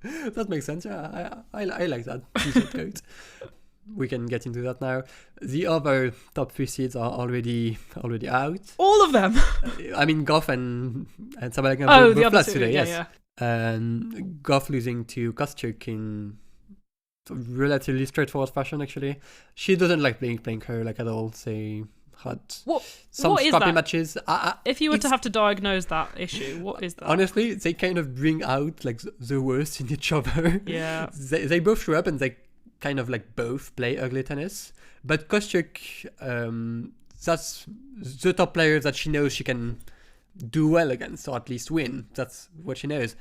That makes sense. Yeah, I like that. Desert goat. We can get into that now. The other top 3 seeds are already out. All of them. I mean, Goff and Sabalenka both lost today. Yeah, yes. yeah. And Goff losing to Kostyuk in relatively straightforward fashion. Actually, she doesn't like playing her like at all. They had some scrappy matches. If you were to have to diagnose that issue, what is that? Honestly, they kind of bring out like the worst in each other. Yeah. They both show up and they kind of like both play ugly tennis. But Kostyuk, that's the top player that she knows she can do well against, or at least win. That's what she knows.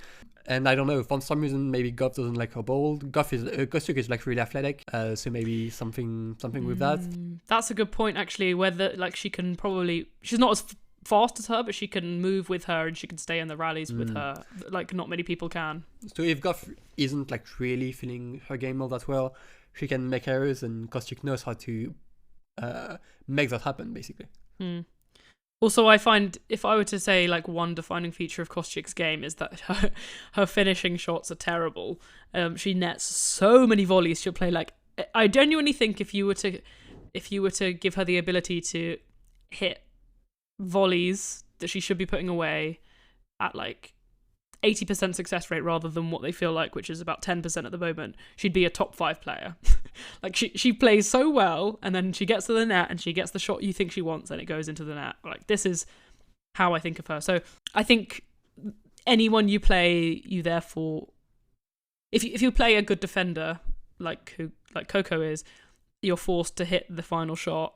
And I don't know, for some reason, maybe Goff doesn't like her ball. Kostyuk is like really athletic, so maybe something with that. That's a good point, actually. Whether like she's not as fast as her, but she can move with her and she can stay in the rallies with her. Like not many people can. So if Goff isn't like really feeling her game all that well, she can make errors, and Kostyuk knows how to make that happen, basically. Also, I find if I were to say like one defining feature of Kostyuk's game is that her finishing shots are terrible. She nets so many volleys. She'll play like, I genuinely think if you were to give her the ability to hit volleys that she should be putting away at like 80% success rate rather than what they feel like, which is about 10% at the moment, she'd be a top 5 player. Like she plays so well, and then she gets to the net and she gets the shot you think she wants and it goes into the net. Like this is how I think of her. So I think anyone you play, you therefore, if you play a good defender like Coco is, you're forced to hit the final shot,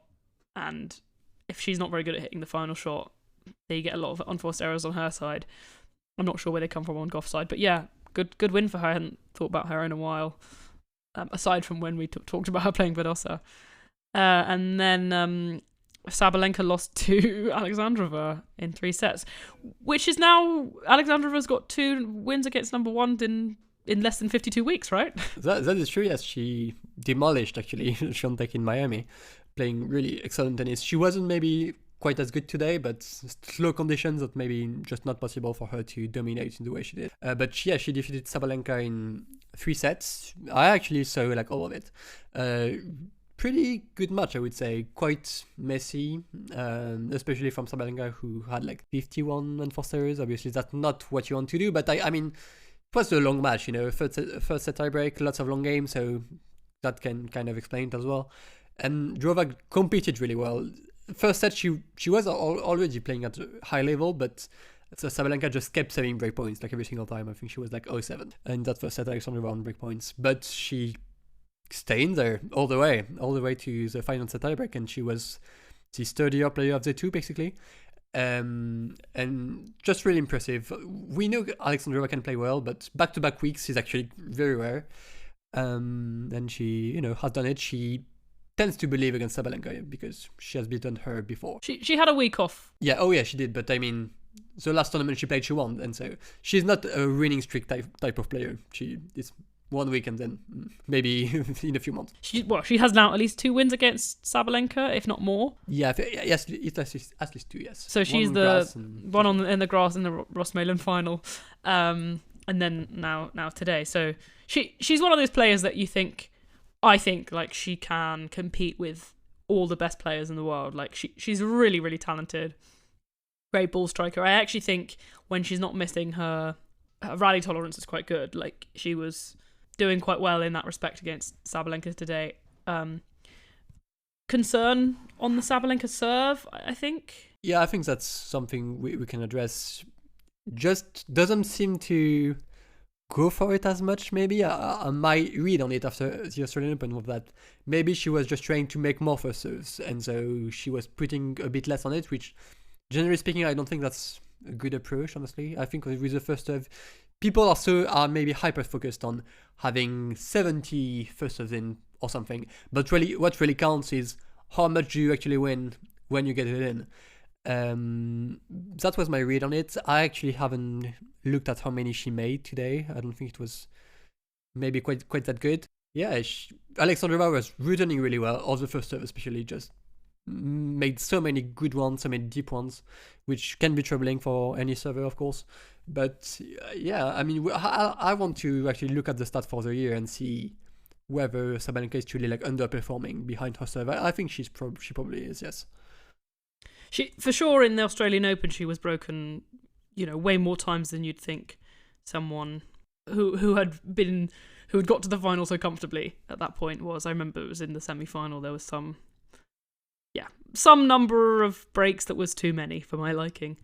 and if she's not very good at hitting the final shot, then you get a lot of unforced errors on her side. I'm not sure where they come from on Goff's side, but yeah, good win for her. I hadn't thought about her in a while, aside from when we talked about her playing Badosa. And then Sabalenka lost to Alexandrova in 3 sets, which is now Alexandrova's got 2 wins against number 1 in less than 52 weeks, right? That is true, yes. She demolished, actually, Świątek in Miami, playing really excellent tennis. She wasn't maybe quite as good today, but slow conditions that maybe just not possible for her to dominate in the way she did. But yeah, she defeated Sabalenka in 3 sets. I actually saw like all of it. Pretty good match, I would say. Quite messy, especially from Sabalenka, who had like 51 unforced errors. Obviously, that's not what you want to do, but I mean, it was a long match, first set tie break, lots of long games, so that can kind of explain it as well. And Drova competed really well. First set, she was already playing at a high level, but so Sabalenka just kept saving break points like every single time. I think she was like 0-7. And that first set, Alexandrova on break points. But she stayed there all the way to the final set tiebreak, and she was the third-year player of the 2, basically. And just really impressive. We know Alexandrova can play well, but back-to-back weeks is actually very rare. And she, has done it. She tends to believe against Sabalenka because she has beaten her before. She had a week off. Yeah, she did. But I mean, the last tournament she played, she won, and so she's not a winning streak type of player. She is 1 week and then maybe in a few months. She has now at least 2 wins against Sabalenka, if not more. Yeah, yes, it's at least 2, yes. So she's the one in the grass in the Rossmalen final, and then now today. So she's one of those players that I think like she can compete with all the best players in the world. Like she's really, really talented. Great ball striker. I actually think when she's not missing her rally tolerance is quite good. Like she was doing quite well in that respect against Sabalenka today. Concern on the Sabalenka serve, I think. Yeah, I think that's something we can address. Just doesn't seem to go for it as much, maybe. My read on it after the Australian Open was that maybe she was just trying to make more first serves, and so she was putting a bit less on it, which, generally speaking, I don't think that's a good approach, honestly. I think with the first serve, people are maybe hyper-focused on having 70 first serves in or something, but really, what really counts is how much do you actually win when you get it in. That was my read on it. I actually haven't looked at how many she made today. I don't think it was maybe quite that good. Yeah, Alexandrova was returning really well. All the first serve especially just made so many good ones, so many deep ones, which can be troubling for any server, of course. But yeah, I mean, I want to actually look at the stats for the year and see whether Sabalenka is truly like underperforming behind her serve. I think she probably is, yes. She, for sure, in the Australian Open, she was broken, way more times than you'd think. Someone who had got to the final so comfortably at that point was. I remember it was in the semi-final. There was some number of breaks that was too many for my liking.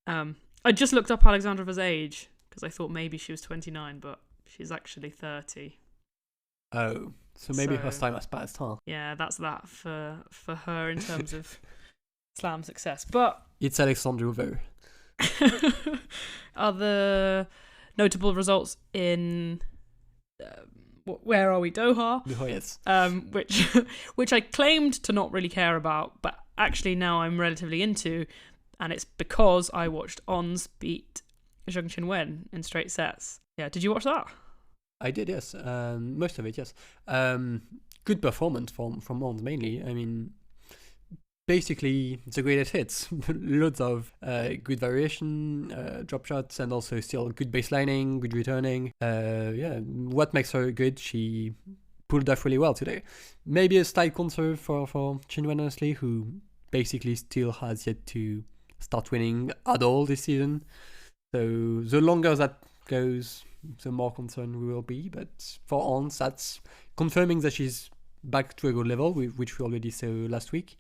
I just looked up Alexandrova's age because I thought maybe she was 29, but she's actually 30. Oh, so maybe her time has passed, huh? Yeah, that's that for her in terms of slam success. But it's Alexandrova. notable results in where are we, Doha? Oh, yes. Which I claimed to not really care about, but actually now I'm relatively into, and it's because I watched Ons beat Zheng Qinwen in straight sets. Yeah, did you watch that? I did, yes. Most of it, yes. Good performance from Ons mainly. I mean, basically the greatest hits. Loads of good variation, drop shots, and also still good baselining, good returning. What makes her good? She pulled off really well today. Maybe a slight concern for Qinwen, honestly, who basically still has yet to start winning at all this season. So the longer that goes, the more concerned we will be. But for Ons, that's confirming that she's back to a good level, which we already saw last week.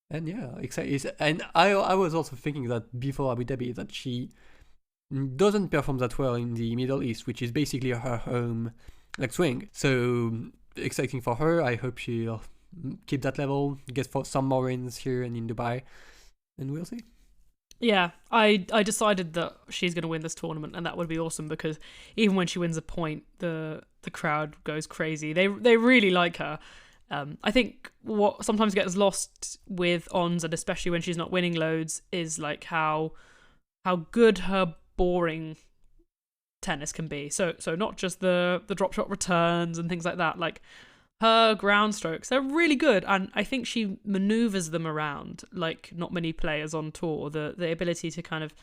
And yeah, excited. And I was also thinking that before Abu Dhabi that she doesn't perform that well in the Middle East, which is basically her home swing. So exciting for her. I hope she'll keep that level, get for some more wins here and in Dubai, and we'll see. Yeah, I decided that she's going to win this tournament, and that would be awesome because even when she wins a point, the crowd goes crazy. They really like her. I think what sometimes gets lost with Ons, and especially when she's not winning loads, is like how good her boring tennis can be. So not just the drop shot returns and things like that. Like her ground strokes, they're really good, and I think she maneuvers them around like not many players on tour. The ability to kind of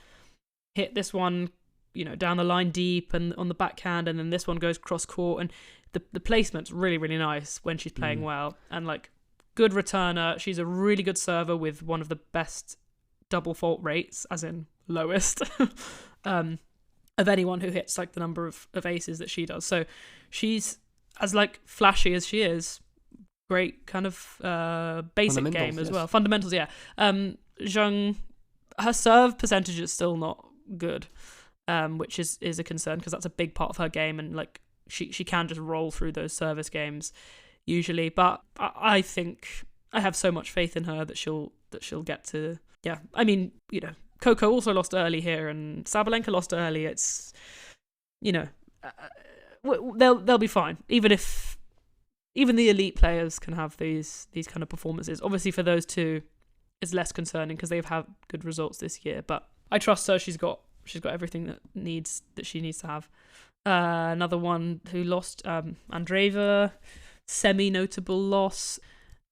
hit this one, down the line deep and on the backhand, and then this one goes cross court, and the placement's really, really nice when she's playing well, and like good returner. She's a really good server with one of the best double fault rates, as in lowest, of anyone who hits like the number of aces that she does. So she's as like flashy as she is, great kind of basic game as well. Fundamentals, yeah. Zheng, her serve percentage is still not good, which is a concern because that's a big part of her game, and like she can just roll through those service games usually. But I think I have so much faith in her that she'll get to. Yeah, I mean, Coco also lost early here, and Sabalenka lost early. It's they'll be fine, even the elite players can have these kind of performances. Obviously, for those two, it's less concerning because they've had good results this year. But I trust her. She's got everything that she needs to have. Another one who lost, Andreeva, semi-notable loss.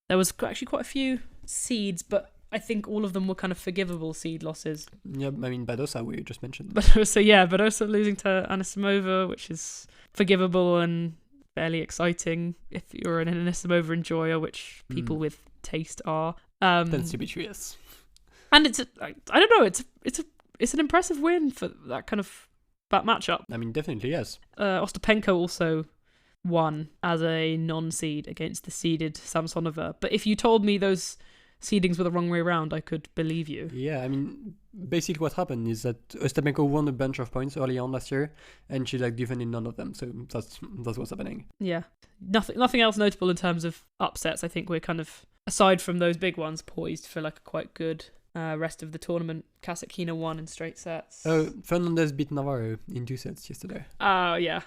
There was actually quite a few seeds, but I think all of them were kind of forgivable seed losses. Yeah, I mean, Badosa, we just mentioned. Badosa losing to Anisimova, which is forgivable and fairly exciting if you're an Anisimova enjoyer, which people with taste are. Tends to be true, yes. And I don't know, it's an impressive win for that kind of that matchup. I mean, definitely, yes. Ostapenko also won as a non-seed against the seeded Samsonova. But if you told me those seedings were the wrong way around, I could believe you. Yeah, I mean, basically what happened is that Ostapenko won a bunch of points early on last year, and she defended none of them. So that's what's happening. Yeah, nothing else notable in terms of upsets. I think we're kind of, aside from those big ones, poised for like a quite good rest of the tournament. Kasatkina won in straight sets. Oh, Fernandez beat Navarro in 2 sets yesterday. Oh, yeah.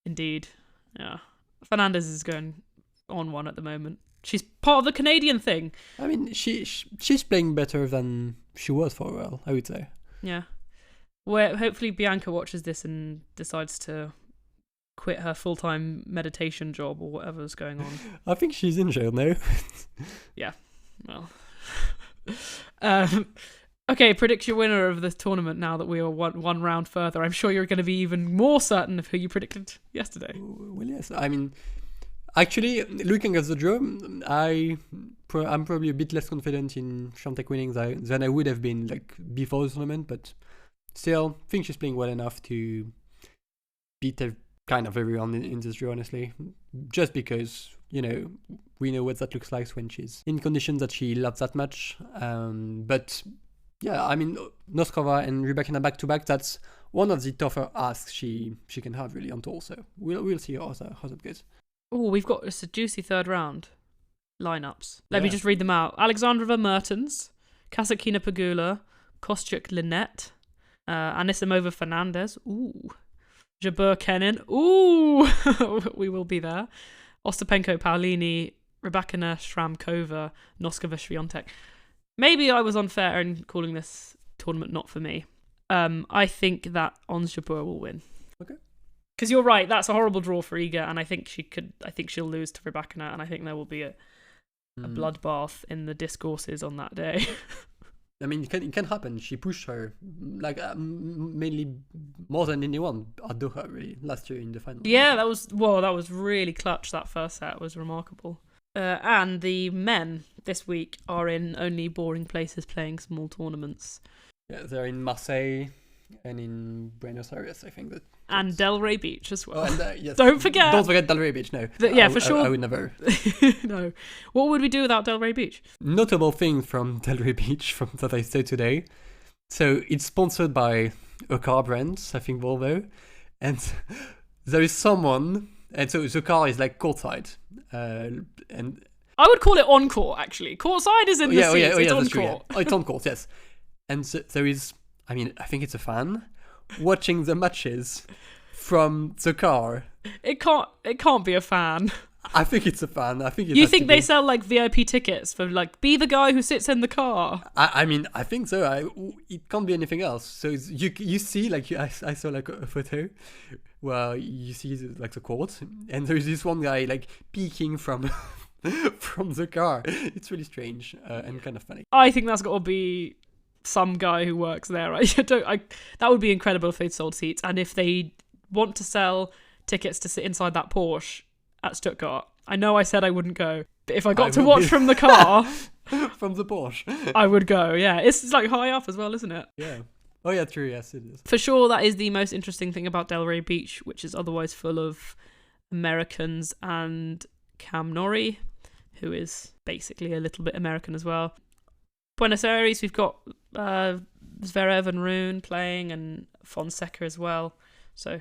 Indeed. Yeah. Fernandez is going on one at the moment. She's part of the Canadian thing. I mean, she's playing better than she was for a while, I would say. Yeah. Well, hopefully Bianca watches this and decides to quit her full-time meditation job or whatever's going on. I think she's injured now. Yeah. Well... okay, predict your winner of the tournament now that we are one round further. I'm sure you're going to be even more certain of who you predicted yesterday. Well, yes. I mean, actually, looking at the draw, I'm probably a bit less confident in Swiatek winning than I would have been before the tournament, but still, I think she's playing well enough to beat kind of everyone in this draw, honestly. Just because, we know what that looks like when she's in conditions that she loves that much. But yeah, I mean, Noskova and Rybakina back-to-back, that's one of the tougher asks she can have really on tour. So we'll see how that goes. Oh, we've got a juicy third round lineups. Let me just read them out. Alexandrova Mertens, Kasatkina Pegula, Kostyuk Linette, Anisimova Fernandez. Ooh. Jabeur Kenin. Ooh, we will be there. Ostapenko, Paolini, Rybakina, Shramkova, Noskova, Swiatek. Maybe I was unfair in calling this tournament not for me. I think that Ons Jabeur will win. Okay. Because you're right, that's a horrible draw for Iga, and I think she'll lose to Rybakina, and I think there will be a bloodbath in the discourses on that day. I mean, it can happen. She pushed her like mainly more than anyone at Doha really last year in the final. Yeah, that was really clutch. That first set was remarkable. And the men this week are in only boring places playing small tournaments. Yeah, they're in Marseille and in Buenos Aires, I think that. And Delray Beach as well. Oh, and, yes. Don't forget Delray Beach. No. For sure. I would never. No. What would we do without Delray Beach? Notable thing from Delray Beach that I saw today. So it's sponsored by a car brand, I think Volvo, and there is someone, and so the car is like courtside, and I would call it on court actually. Courtside is in the seats. It's on court. Yeah. Oh, it's on court, yes. And so there is, I mean, I think it's a fan watching the matches from the car. It can't be a fan. I think it's a fan. I think you think they sell like VIP tickets for like be the guy who sits in the car. I mean, I think so. It can't be anything else. So you see like I saw like a photo where you see like the court, and there's this one guy like peeking from from the car. It's really strange and kind of funny. I think that's got to be some guy who works there. That would be incredible if they'd sold seats, and if they want to sell tickets to sit inside that Porsche at Stuttgart. I know I said I wouldn't go, but if I got to watch from the car, from the Porsche, I would go. Yeah, it's like high up as well, isn't it? Yeah. Oh yeah, true. Yes, it is. For sure, that is the most interesting thing about Delray Beach, which is otherwise full of Americans and Cam Norrie, who is basically a little bit American as well. Buenos Aires, we've got Zverev and Rune playing, and Fonseca as well, so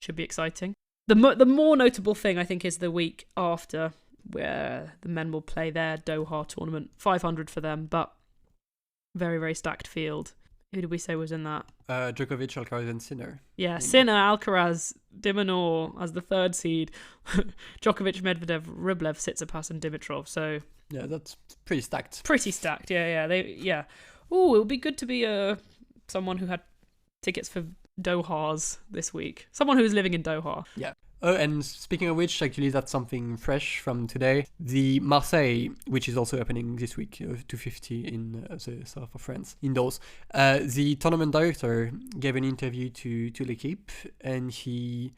should be exciting. The more notable thing, I think, is the week after, where the men will play their Doha tournament. 500 for them, but very, very stacked field. Who did we say was in that? Djokovic, Alcaraz, and Sinner. Yeah, Sinner, Alcaraz, Dimonor as the third seed. Djokovic, Medvedev, Rublev, Tsitsipas, and Dimitrov. So yeah, that's pretty stacked. Pretty stacked. Yeah. Oh, it would be good to be someone who had tickets for Doha's this week. Someone who's living in Doha. Yeah. Oh, and speaking of which, actually, that's something fresh from today. The Marseille, which is also happening this week, 250 in the south of France, indoors. The tournament director gave an interview to L'Equipe, and he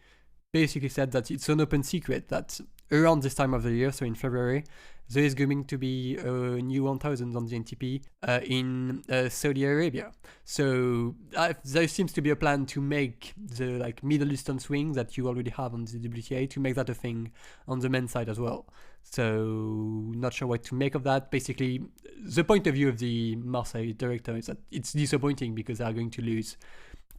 basically said that it's an open secret that around this time of the year, so in February, there is going to be a new 1000 on the NTP in Saudi Arabia. So there seems to be a plan to make the like Middle Eastern swing that you already have on the WTA, to make that a thing on the men's side as well. So not sure what to make of that. Basically, the point of view of the Marseille director is that it's disappointing because they are going to lose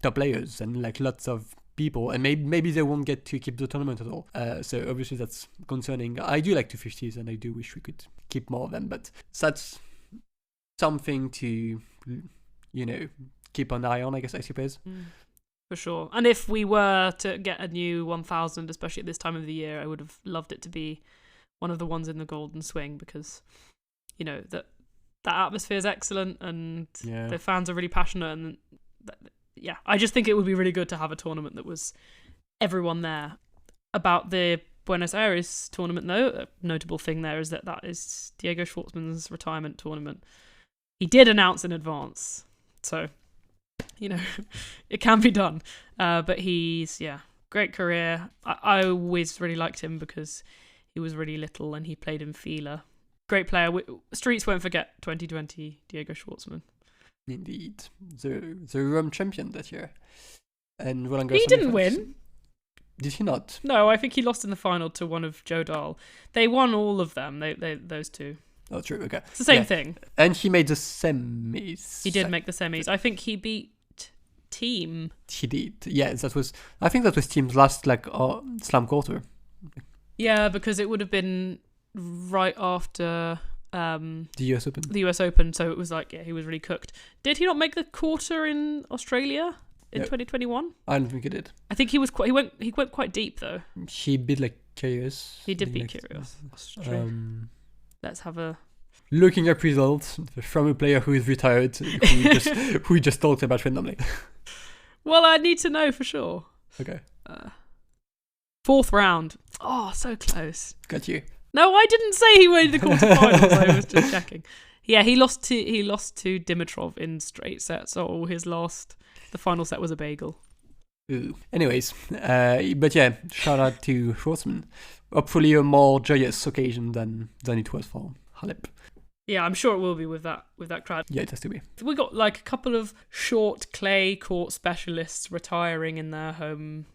top players and like lots of people, and maybe they won't get to keep the tournament at all. So obviously that's concerning. I do like 250s, and I do wish we could keep more of them, but that's something to, keep an eye on, I suppose. For sure. And if we were to get a new 1000, especially at this time of the year, I would have loved it to be one of the ones in the Golden Swing, because, that atmosphere is excellent, and the fans are really passionate, and I just think it would be really good to have a tournament that was everyone there. About the Buenos Aires tournament, though, a notable thing there is that is Diego Schwartzman's retirement tournament. He did announce in advance, so, it can be done. But he's, great career. I always really liked him because he was really little and he played in Fila. Great player. Streets won't forget 2020 Diego Schwartzman. Indeed, the Rome champion that year, and Roland Garros. He didn't win. Did he not? No, I think he lost in the final to one of Joe Dahl. They won all of them. They those two. Oh, true. Okay, it's the same thing. And he made the semis. He did make the semis. I think he beat Team. He did. Yeah, I think that was Team's last slam quarter. Yeah, because it would have been right after. The US Open. The US Open, so it was he was really cooked. Did he not make the quarter in Australia? in 2021? I don't think he did. I think he went quite deep though. He beat like Kyrgios. He did beat Kyrgios. That's true. Let's have a looking up results from a player who is retired, who we just talked about randomly. Well, I need to know for sure. Okay. 4th round. Oh, so close. Got you. No, I didn't say he made the quarterfinals. I was just checking. Yeah, he lost to Dimitrov in straight sets. So the final set was a bagel. Ooh. Anyways, but yeah, shout out to Schwartzman. Hopefully a more joyous occasion than it was for Halep. Yeah, I'm sure it will be with that crowd. Yeah, it has to be. We got like a couple of short clay court specialists retiring in their home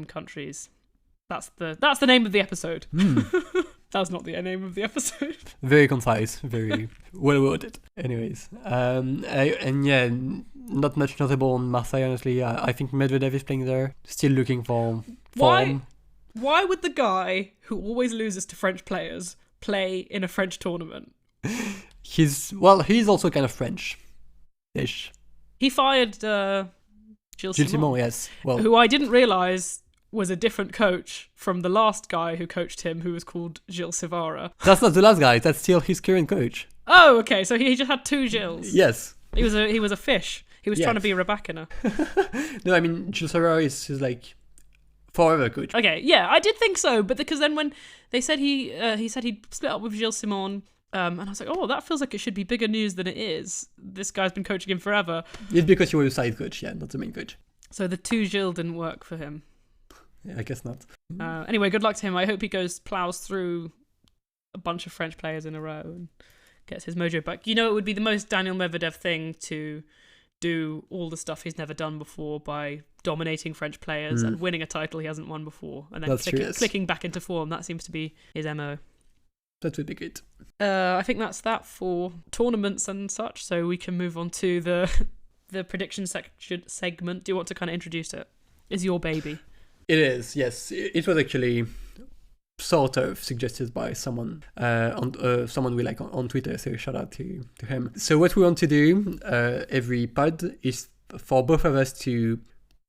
countries. That's the name of the episode. That's not the name of the episode. Very concise, very well worded. Anyways, and yeah, not much notable on Marseille, honestly. I think Medvedev is playing there, still looking for form. Why would the guy who always loses to French players play in a French tournament? He's also kind of French-ish. He fired Gilles Simon, yes. Well, who I didn't realise was a different coach from the last guy who coached him, who was called Gilles Savara. That's not the last guy. That's still his current coach. Oh, okay. So he just had 2 Gilles. Yes. He was a fish. He was trying to be a Rebecca. No, I mean Gilles Savara is like forever coach. Okay, yeah, I did think so, but because then when they said he said he'd split up with Gilles Simon. And I was like, oh, that feels like it should be bigger news than it is. This guy's been coaching him forever. It's because you were a side coach, yeah, not the main coach. So the 2 Gilles didn't work for him. Yeah, I guess not. Anyway, good luck to him. I hope he plows through a bunch of French players in a row and gets his mojo back. You know, it would be the most Daniel Medvedev thing to do all the stuff he's never done before by dominating French players and winning a title he hasn't won before, and then clicking back into form. That seems to be his MO. That would be good. I think that's that for tournaments and such, so we can move on to the prediction segment. Do you want to kind of introduce it? It's your baby. It is, yes. It was actually sort of suggested by someone someone we like on Twitter, so shout out to him. So what we want to do every pod is for both of us to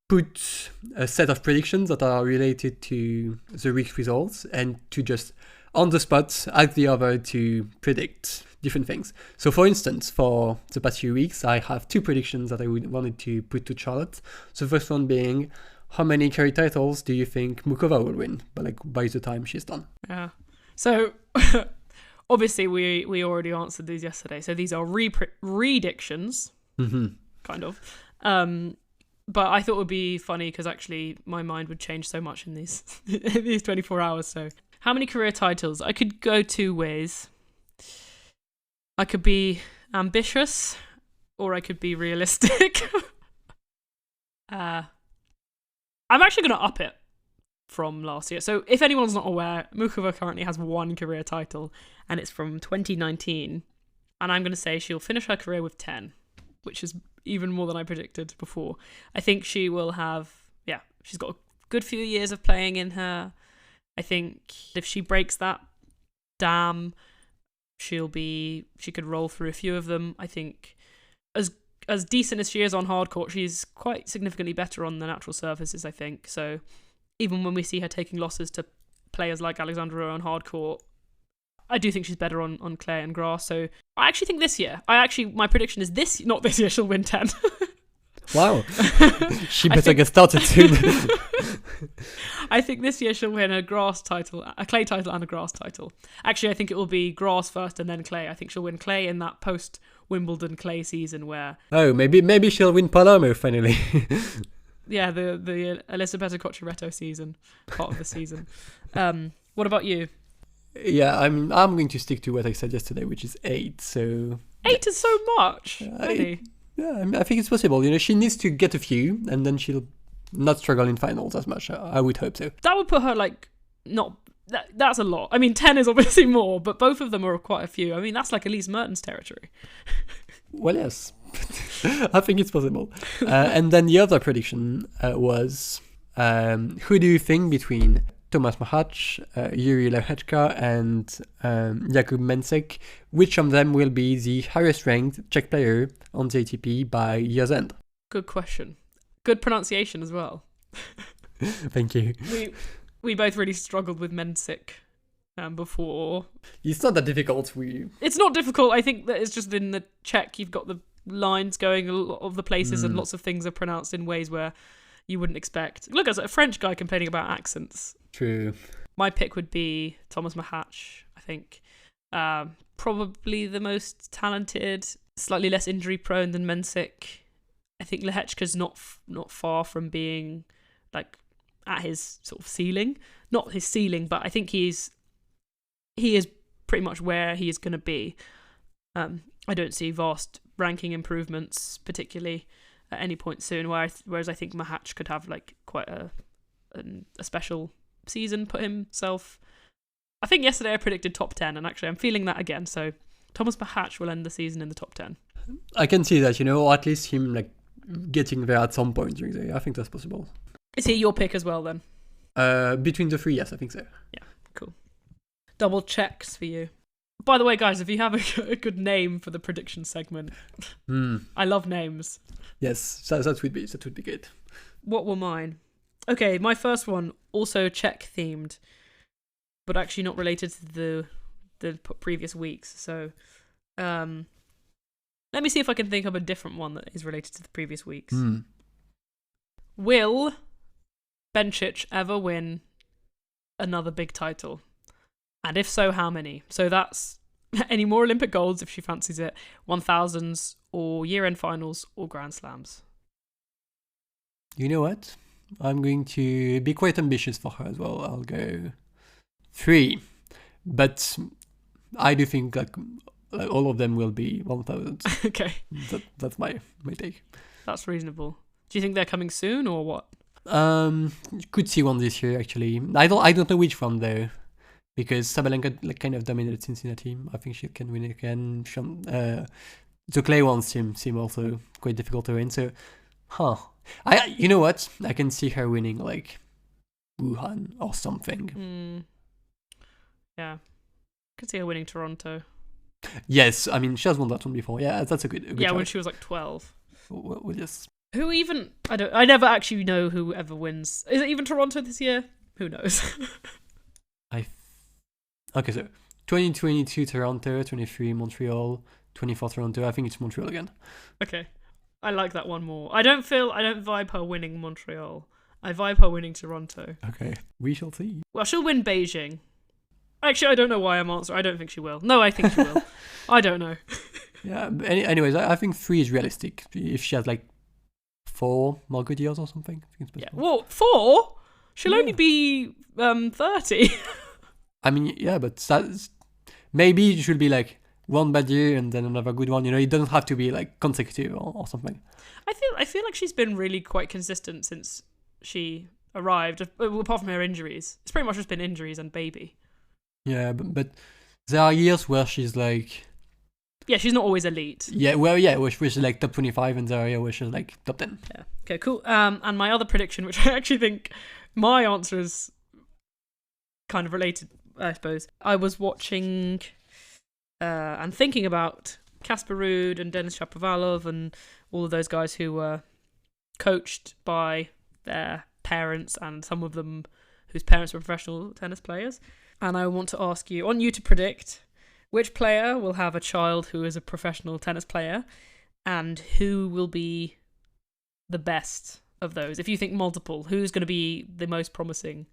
put a set of predictions that are related to the week's results and to just on the spot ask the other to predict different things. So for instance, for the past few weeks, I have 2 predictions that I wanted to put to Charlotte. So the first one being, how many career titles do you think Mukova will win by the time she's done? Yeah. So obviously we already answered these yesterday. So these are redictions, kind of. But I thought it would be funny because actually my mind would change so much in these 24 hours. So how many career titles? I could go 2 ways. I could be ambitious or I could be realistic. I'm actually going to up it from last year. So if anyone's not aware, Mukova currently has 1 career title and it's from 2019. And I'm going to say she'll finish her career with 10, which is even more than I predicted before. I think she will have, she's got a good few years of playing in her. I think if she breaks that dam, she could roll through a few of them. I think as decent as she is on hard court, she's quite significantly better on the natural surfaces, I think. So even when we see her taking losses to players like Alexandra Rowe on hard court, I do think she's better on clay and grass. So I actually think this year, my prediction is not this year, she'll win 10. Wow. She better get started soon. I think this year she'll win a clay title and a grass title. Actually, I think it will be grass first and then clay. I think she'll win clay in that post-Wimbledon clay season where... Oh, maybe she'll win Palermo finally. Yeah, the Elisabetta Cocciaretto season, part of the season. What about you? Yeah, I'm going to stick to what I said yesterday, which is 8. So 8 is so much. Really? Yeah, I think it's possible. She needs to get a few, and then she'll not struggle in finals as much. I would hope so. That would put her that's a lot. I mean, 10 is obviously more, but both of them are quite a few. I mean, that's like Elise Mertens territory. Well, yes. I think it's possible. And then the other prediction was, who do you think between Tomáš Machac, Yuri Lehečka, and Jakub Bencic, which of them will be the highest ranked Czech player on the ATP by year's end? Good question. Good pronunciation as well. Thank you. We both really struggled with Bencic before. It's not that difficult. It's not difficult. I think that it's just in the Czech, you've got the lines going a lot of the places and lots of things are pronounced in ways where you wouldn't expect. Look, as a French guy complaining about accents. True. My pick would be Thomas Mahatch, I think. Probably the most talented, slightly less injury prone than Bencic. I think Lehechka's not far from being like at his sort of ceiling. Not his ceiling, but I think he is pretty much where he is going to be. I don't see vast ranking improvements, particularly at any point soon. Whereas I think Mahatch could have like quite a special season, put himself. I think yesterday I predicted top 10, and actually I'm feeling that again. So Thomas Mahatch will end the season in the top 10. I can see that, or at least him like getting there at some point during the year. I think that's possible. Is he your pick as well then? Between the three, yes, I think so. Yeah, cool. Double checks for you. By the way, guys, if you have a good name for the prediction segment, I love names. Yes, that would be good. What were mine? Okay, my first one, also Czech themed, but actually not related to the previous weeks. So, let me see if I can think of a different one that is related to the previous weeks. Will Bencic ever win another big title? And if so, how many? So that's any more Olympic golds if she fancies it, 1000s or year-end finals or Grand Slams. You know what? I'm going to be quite ambitious for her as well. I'll go 3. But I do think like all of them will be 1000. Okay. That's my take. That's reasonable. Do you think they're coming soon or what? Could see one this year actually. I don't know which one though, because Sabalenka kind of dominated Cincinnati. I think she can win again. The clay ones seem also quite difficult to win. So, you know what? I can see her winning like Wuhan or something. Yeah, I can see her winning Toronto. Yes, I mean she has won that one before. Yeah, that's a good. Yeah, choice. when she was like 12. We'll just. Who even? I never actually know who ever wins. Is it even Toronto this year? Who knows? Okay, so 2022 Toronto, 23 Montreal, 24 Toronto. I think it's Montreal again. Okay, I like that one more. I don't vibe her winning Montreal. I vibe her winning Toronto. Okay, we shall see. Well, she'll win Beijing. Actually, I don't know why I'm answering. I don't think she will. No, I think she will. I don't know. Yeah. Anyways, I think 3 is realistic. If she has like 4 more good years or something, I think it's possible. Yeah. Well, 4? She'll only be 30. I mean, yeah, but that's, maybe it should be like one bad year and then another good one. It doesn't have to be like consecutive or something. I feel like she's been really quite consistent since she arrived, apart from her injuries. It's pretty much just been injuries and baby. Yeah, but there are years where she's like... Yeah, she's not always elite. Yeah, where she's like top 25, and there are years where she's like top 10. Yeah. Okay, cool. And my other prediction, which I actually think my answer is kind of related, I suppose. I was watching and thinking about Casper Ruud and Denis Shapovalov and all of those guys who were coached by their parents, and some of them whose parents were professional tennis players. And I want to ask you, on you to predict, which player will have a child who is a professional tennis player, and who will be the best of those? If you think multiple, who's going to be the most promising?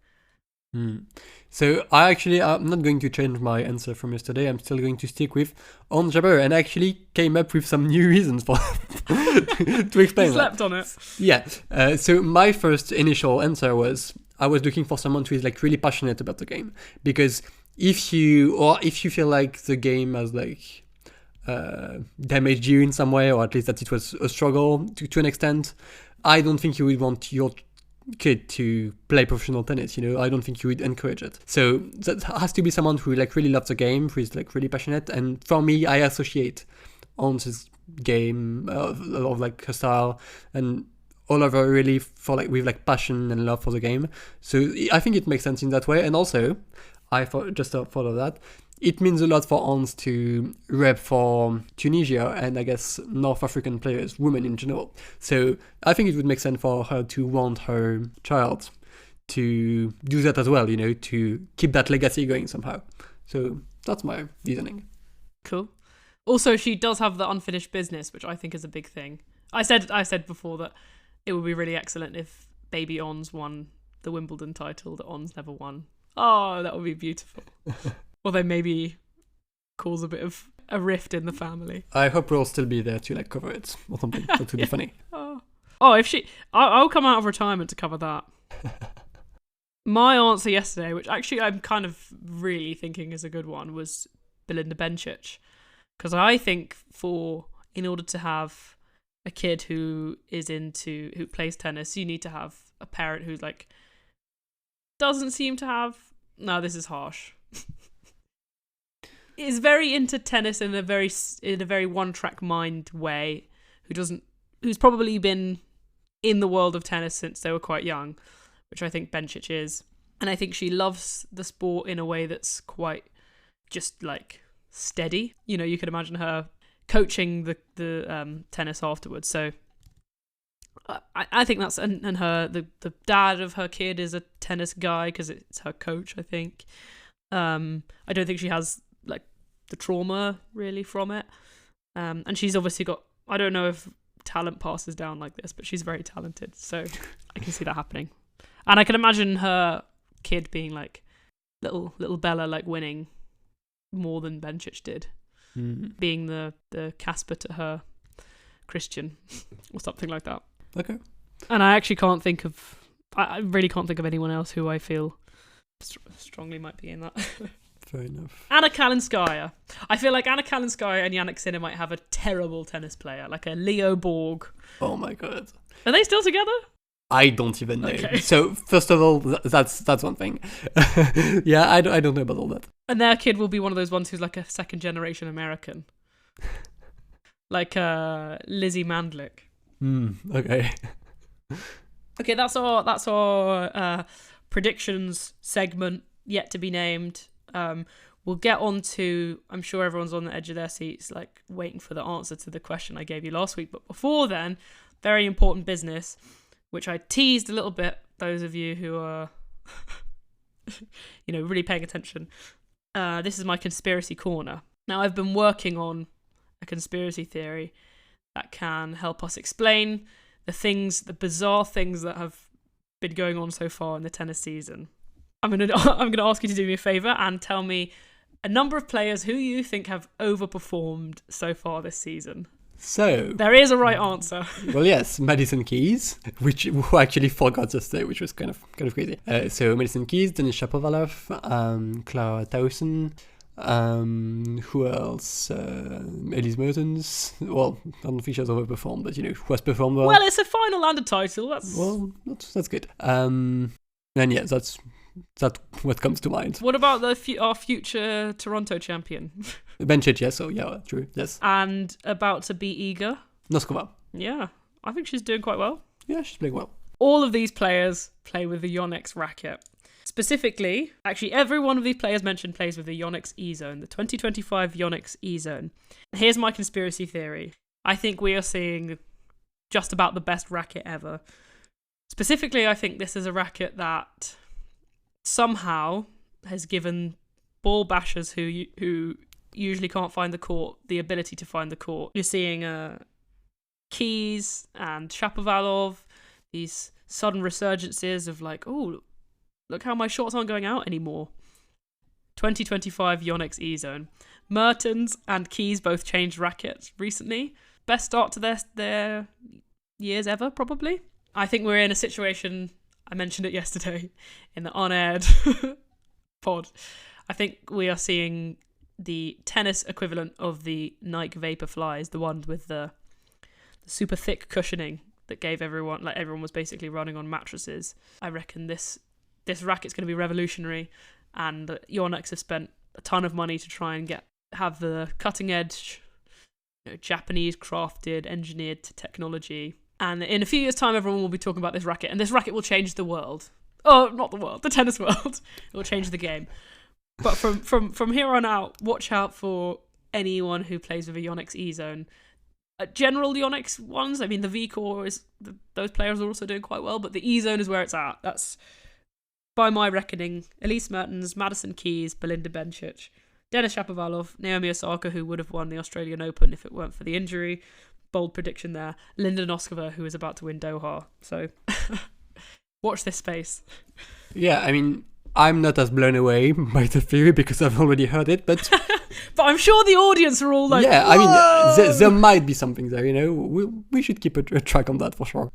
So I'm not going to change my answer from yesterday. I'm still going to stick with on Jabber, and I actually came up with some new reasons for to explain. You slept on it. Yeah. So my first initial answer was I was looking for someone who is like really passionate about the game, because if you feel like the game has like damaged you in some way, or at least that it was a struggle to an extent, I don't think you would want your kid to play professional tennis. I don't think you would encourage it. So that has to be someone who like really loves the game, who is like really passionate. And for me, I associate on this game of like her style and all of her really for like with like passion and love for the game. So I think it makes sense in that way. And also, I thought of that. it means a lot for Hans to rep for Tunisia and I guess North African players, women in general. So I think it would make sense for her to want her child to do that as well, to keep that legacy going somehow. So that's my reasoning. Cool. Also, she does have the unfinished business, which I think is a big thing. I said before that it would be really excellent if baby Ons won the Wimbledon title that Ons never won. Oh, that would be beautiful. Although maybe cause a bit of a rift in the family. I hope we'll still be there to cover it or something. That would be funny. Oh, if I'll come out of retirement to cover that. My answer yesterday, which actually I'm kind of really thinking is a good one, was Belinda Bencic. Because I think in order to have a kid who plays tennis, you need to have a parent who's doesn't seem to have, no, this is harsh, is very into tennis in a very one-track mind way, who's probably been in the world of tennis since they were quite young, which I think Bencic is. And I think she loves the sport in a way that's quite just steady. You could imagine her coaching the tennis afterwards. So I think that's, and the dad of her kid is a tennis guy because it's her coach, I think. I don't think she has the trauma really from it. And she's obviously got, I don't know if talent passes down like this, but she's very talented. So I can see that happening. And I can imagine her kid being little Bella winning more than Bencic did. Being the Casper to her Christian or something like that. Okay. And I actually I really can't think of anyone else who I feel strongly might be in that. Fair enough. Anna Kalinskaya. I feel like Anna Kalinskaya and Yonex Gen might have a terrible tennis player, like a Leo Borg. Oh my god. Are they still together? I don't even know. Okay. So first of all, that's one thing. Yeah, I don't know about all that. And their kid will be one of those ones who's a second generation American, like Lizzie Mandlik. Okay. Okay, that's our predictions segment yet to be named. We'll get on to, I'm sure everyone's on the edge of their seats, waiting for the answer to the question I gave you last week. But before then, very important business, which I teased a little bit, those of you who are, really paying attention. This is my conspiracy corner. Now, I've been working on a conspiracy theory that can help us explain the bizarre things that have been going on so far in the tennis season. I'm gonna ask you to do me a favour and tell me a number of players who you think have overperformed so far this season. So there is a right answer. Well, yes, Madison Keys, who actually forgot yesterday, which was kind of crazy. So Madison Keys, Denis Shapovalov, Clara Tauson, who else? Elise Mertens. Well, I don't think she has overperformed, but who has performed well. Well, it's a final and a title. That's good. And yeah, that's what comes to mind. What about our future Toronto champion? Bencic, yes. So yeah, true. Yes. And about to be eager. Noskova. Yeah, I think she's doing quite well. Yeah, she's playing well. All of these players play with the Yonex racket. Specifically, actually, every one of these players mentioned plays with the Yonex E-Zone, the 2025 Yonex E-Zone. Here's my conspiracy theory. I think we are seeing just about the best racket ever. Specifically, I think this is a racket that somehow has given ball bashers who usually can't find the court the ability to find the court. You're seeing Keys and Shapovalov, these sudden resurgences of oh, look how my shots aren't going out anymore. 2025 Yonex E-Zone. Mertens and Keys both changed rackets recently. Best start to their years ever, probably. I think we're in a situation, I mentioned it yesterday in the on-aired pod. I think we are seeing the tennis equivalent of the Nike Vaporflies, the ones with the super thick cushioning that gave everyone was basically running on mattresses. I reckon this racket's going to be revolutionary, and Yonex have spent a ton of money to try and have the cutting edge, Japanese crafted, engineered technology. And in a few years' time, everyone will be talking about this racket, and this racket will change the world. Oh, not the world, the tennis world. It will change the game. But from here on out, watch out for anyone who plays with a Yonex E-Zone. General Yonex ones, I mean, the V-Core those players are also doing quite well, but the E-Zone is where it's at. That's, by my reckoning, Elise Mertens, Madison Keys, Belinda Bencic, Denis Shapovalov, Naomi Osaka, who would have won the Australian Open if it weren't for the injury. Bold prediction there. Linda Noskova, who is about to win Doha. So watch this space. Yeah, I mean, I'm not as blown away by the theory because I've already heard it, but but I'm sure the audience are all like, yeah, whoa! I mean, there might be something there, you know. We should keep a track on that for sure.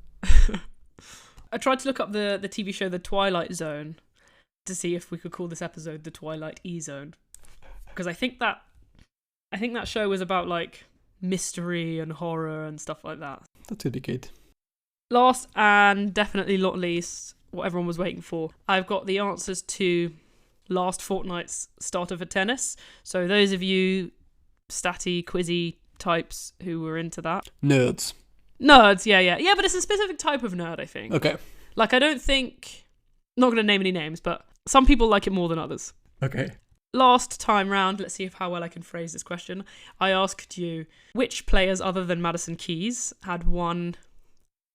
I tried to look up the TV show The Twilight Zone to see if we could call this episode The Twilight E-Zone, because I think that show was about like mystery and horror and stuff like that. That would be good. Last and definitely not least, what everyone was waiting for, I've got the answers to last fortnight's starter for tennis. So those of you statty, quizzy types who were into that. Nerds, yeah, but it's a specific type of nerd, I think. Okay. Like, I don't think, not going to name any names, but some people like it more than others. Okay. Last time round, let's see how well I can phrase this question. I asked you which players other than Madison Keys had won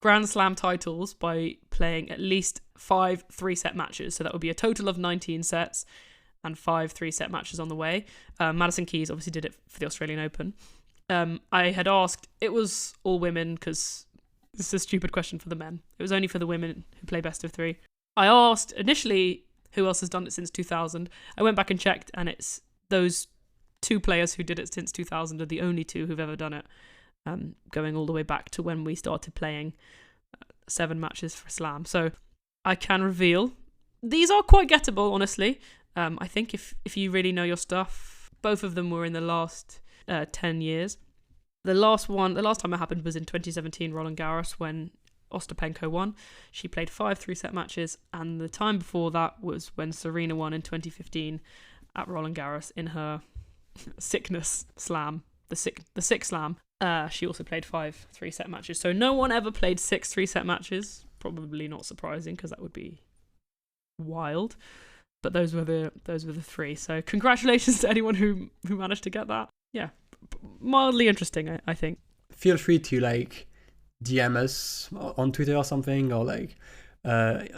Grand Slam titles by playing at least 5 3-set matches. So that would be a total of 19 sets and 5 3-set matches on the way. Madison Keys obviously did it for the Australian Open. I had asked, it was all women because this is a stupid question for the men. It was only for the women who play best of 3. I asked initially who else has done it since 2000. I went back and checked, and it's those 2 players who did it since 2000 are the only 2 who've ever done it, going all the way back to when we started playing 7 matches for Slam. So I can reveal these are quite gettable, honestly. I think if you really know your stuff, both of them were in the last 10 years. The last time it happened was in 2017, Roland Garros, when Ostapenko won. She played 5 3-set matches, and the time before that was when Serena won in 2015 at Roland Garros in her sickness slam, the sick slam. She also played 5 3-set matches. So no one ever played 6 3-set matches. Probably not surprising because that would be wild. But those were the 3. So congratulations to anyone who managed to get that. Yeah, mildly interesting, I think. Feel free to like DM us on Twitter or something, or like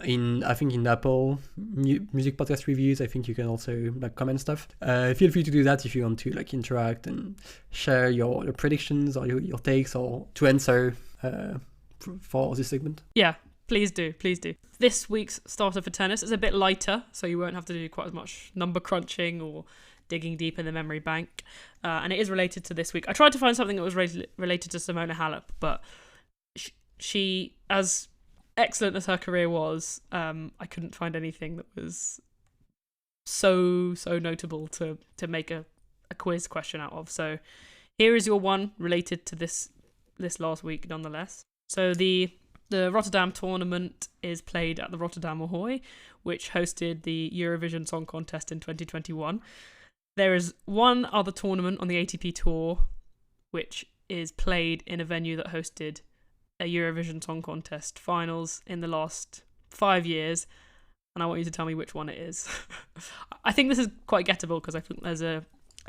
in Apple music podcast reviews, I think you can also like comment stuff. Feel free to do that if you want to like interact and share your predictions or your takes, or to answer for this segment. Yeah, please do. This week's starter for tennis is a bit lighter, so you won't have to do quite as much number crunching or digging deep in the memory bank, and it is related to this week. I tried to find something that was related to Simona Halep, but she, as excellent as her career was, I couldn't find anything that was so notable to make a quiz question out of. So here is your one related to this last week, nonetheless. So the Rotterdam tournament is played at the Rotterdam Ahoy, which hosted the Eurovision Song Contest in 2021. There is one other tournament on the ATP Tour, which is played in a venue that hosted a Eurovision Song Contest finals in the last 5 years, and I want you to tell me which one it is. I think this is quite gettable because I think there's a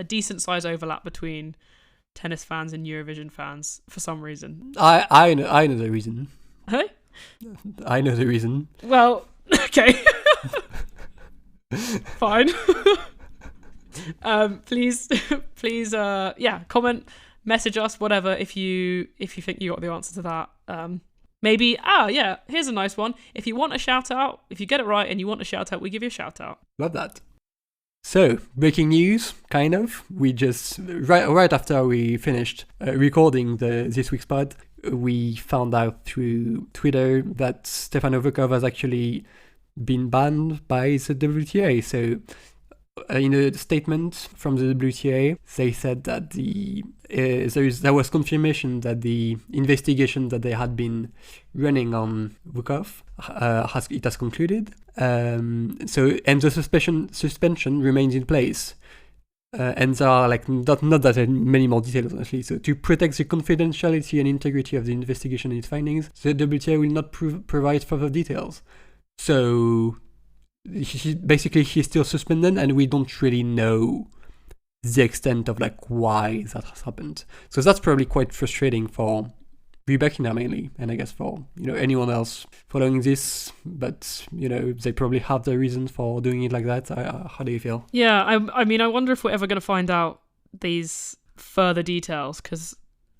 decent size overlap between tennis fans and Eurovision fans for some reason. I know the reason. Hey? I know the reason. Well, okay. Fine. Please, comment, message us, whatever, if you think you got the answer to that. Maybe, here's a nice one. If you want a shout out, if you get it right and you want a shout out, we give you a shout out. Love that. So, breaking news, kind of. We just, right after we finished recording this week's pod, we found out through Twitter that Stefano Vukov has actually been banned by the WTA. So, in a statement from the WTA, they said that there was confirmation that the investigation that they had been running on Vukov has concluded. And the suspension remains in place. And there are like not that many more details, honestly. So to protect the confidentiality and integrity of the investigation and its findings, the WTA will not provide further details. So basically he's still suspended, and we don't really know the extent of like why that has happened. So that's probably quite frustrating for Rebecca mainly, and I guess for anyone else following this. But they probably have their reasons for doing it like that. How do you feel? Yeah, I mean, I wonder if we're ever going to find out these further details, because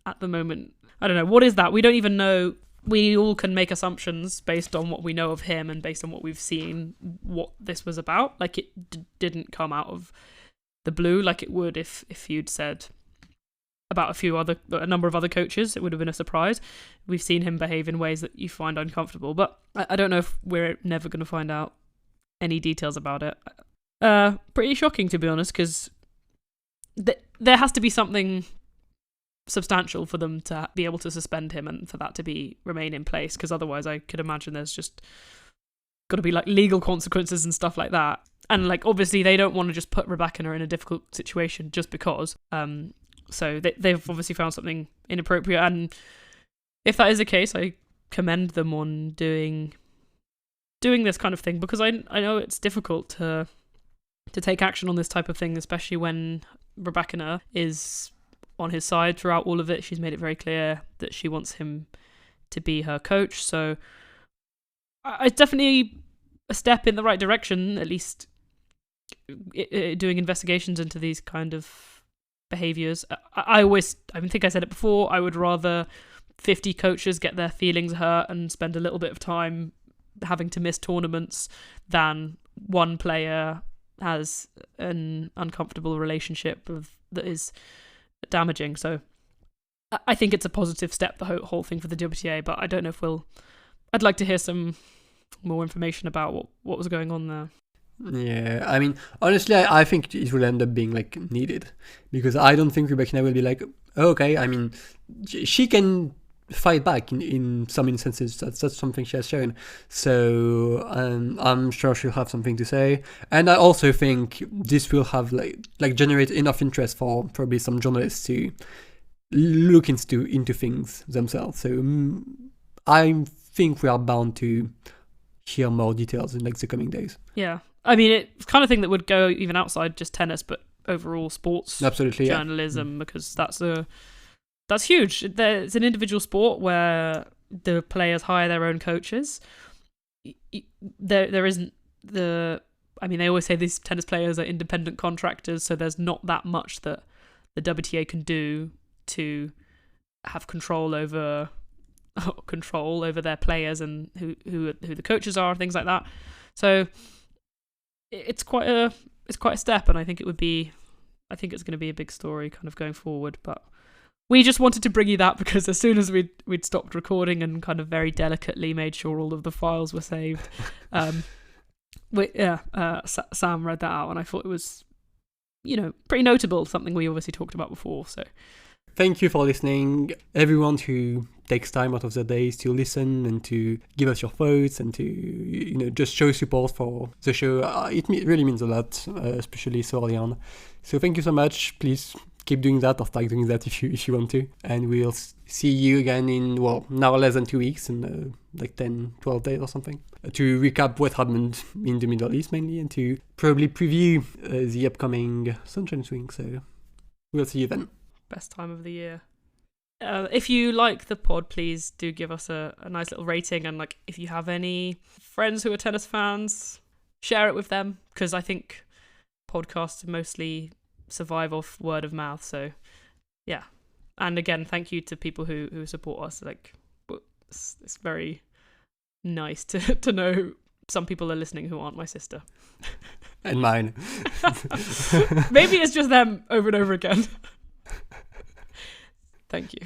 at the moment, I don't know, what is that? We don't even know. We all can make assumptions based on what we know of him and based on what we've seen, what this was about. Like, it didn't come out of the blue like it would if you'd said about a number of other coaches. It would have been a surprise. We've seen him behave in ways that you find uncomfortable, but I don't know if we're never going to find out any details about it. Pretty shocking, to be honest, because there has to be something substantial for them to be able to suspend him and for that to remain in place, because otherwise I could imagine there's just got to be like legal consequences and stuff like that. And like, obviously they don't want to just put Rebecca in a difficult situation just because. So they've obviously found something inappropriate, and if that is the case, I commend them on doing this kind of thing, because I know it's difficult to take action on this type of thing, especially when Rebecca is on his side throughout all of it. She's made it very clear that she wants him to be her coach. So it's definitely a step in the right direction, at least doing investigations into these kind of behaviors. I think I said it before, I would rather 50 coaches get their feelings hurt and spend a little bit of time having to miss tournaments than one player has an uncomfortable relationship that is damaging. So I think it's a positive step, the whole thing for the WTA, but I don't know if I'd like to hear some more information about what was going on there. Yeah, I mean, honestly, I think it will end up being like needed, because I don't think Rebecca will be like, oh, okay, I mean, she can fight back in some instances. That's something she has shown. So I'm sure she'll have something to say. And I also think this will have like generate enough interest for probably some journalists to look into things themselves. So I think we are bound to hear more details in like the coming days. Yeah. I mean, it's kind of thing that would go even outside just tennis, but overall sports Absolutely, journalism, because that's huge. It's an individual sport where the players hire their own coaches. There isn't I mean, they always say these tennis players are independent contractors, so there's not that much that the WTA can do to have control over their players and who the coaches are, things like that. So it's quite a step, and I think it's going to be a big story kind of going forward. But we just wanted to bring you that because as soon as we'd stopped recording and kind of very delicately made sure all of the files were saved, Sam read that out, and I thought it was, pretty notable, something we obviously talked about before. So thank you for listening, everyone who takes time out of their days to listen and to give us your thoughts and to just show support for the show. It really means a lot, especially so early on. So thank you so much. Please keep doing that, or start doing that if you want to. And we'll see you again in, now less than 2 weeks, in like 10-12 days or something, to recap what happened in the Middle East mainly, and to probably preview the upcoming Sunshine Swing. So we'll see you then. Best time of the year. If you like the pod, please do give us a nice little rating, and like, if you have any friends who are tennis fans, share it with them, because I think podcasts mostly survive off word of mouth. So yeah, and again, thank you to people who support us. Like, it's very nice to know some people are listening who aren't my sister and mine. Maybe it's just them over and over again. Thank you.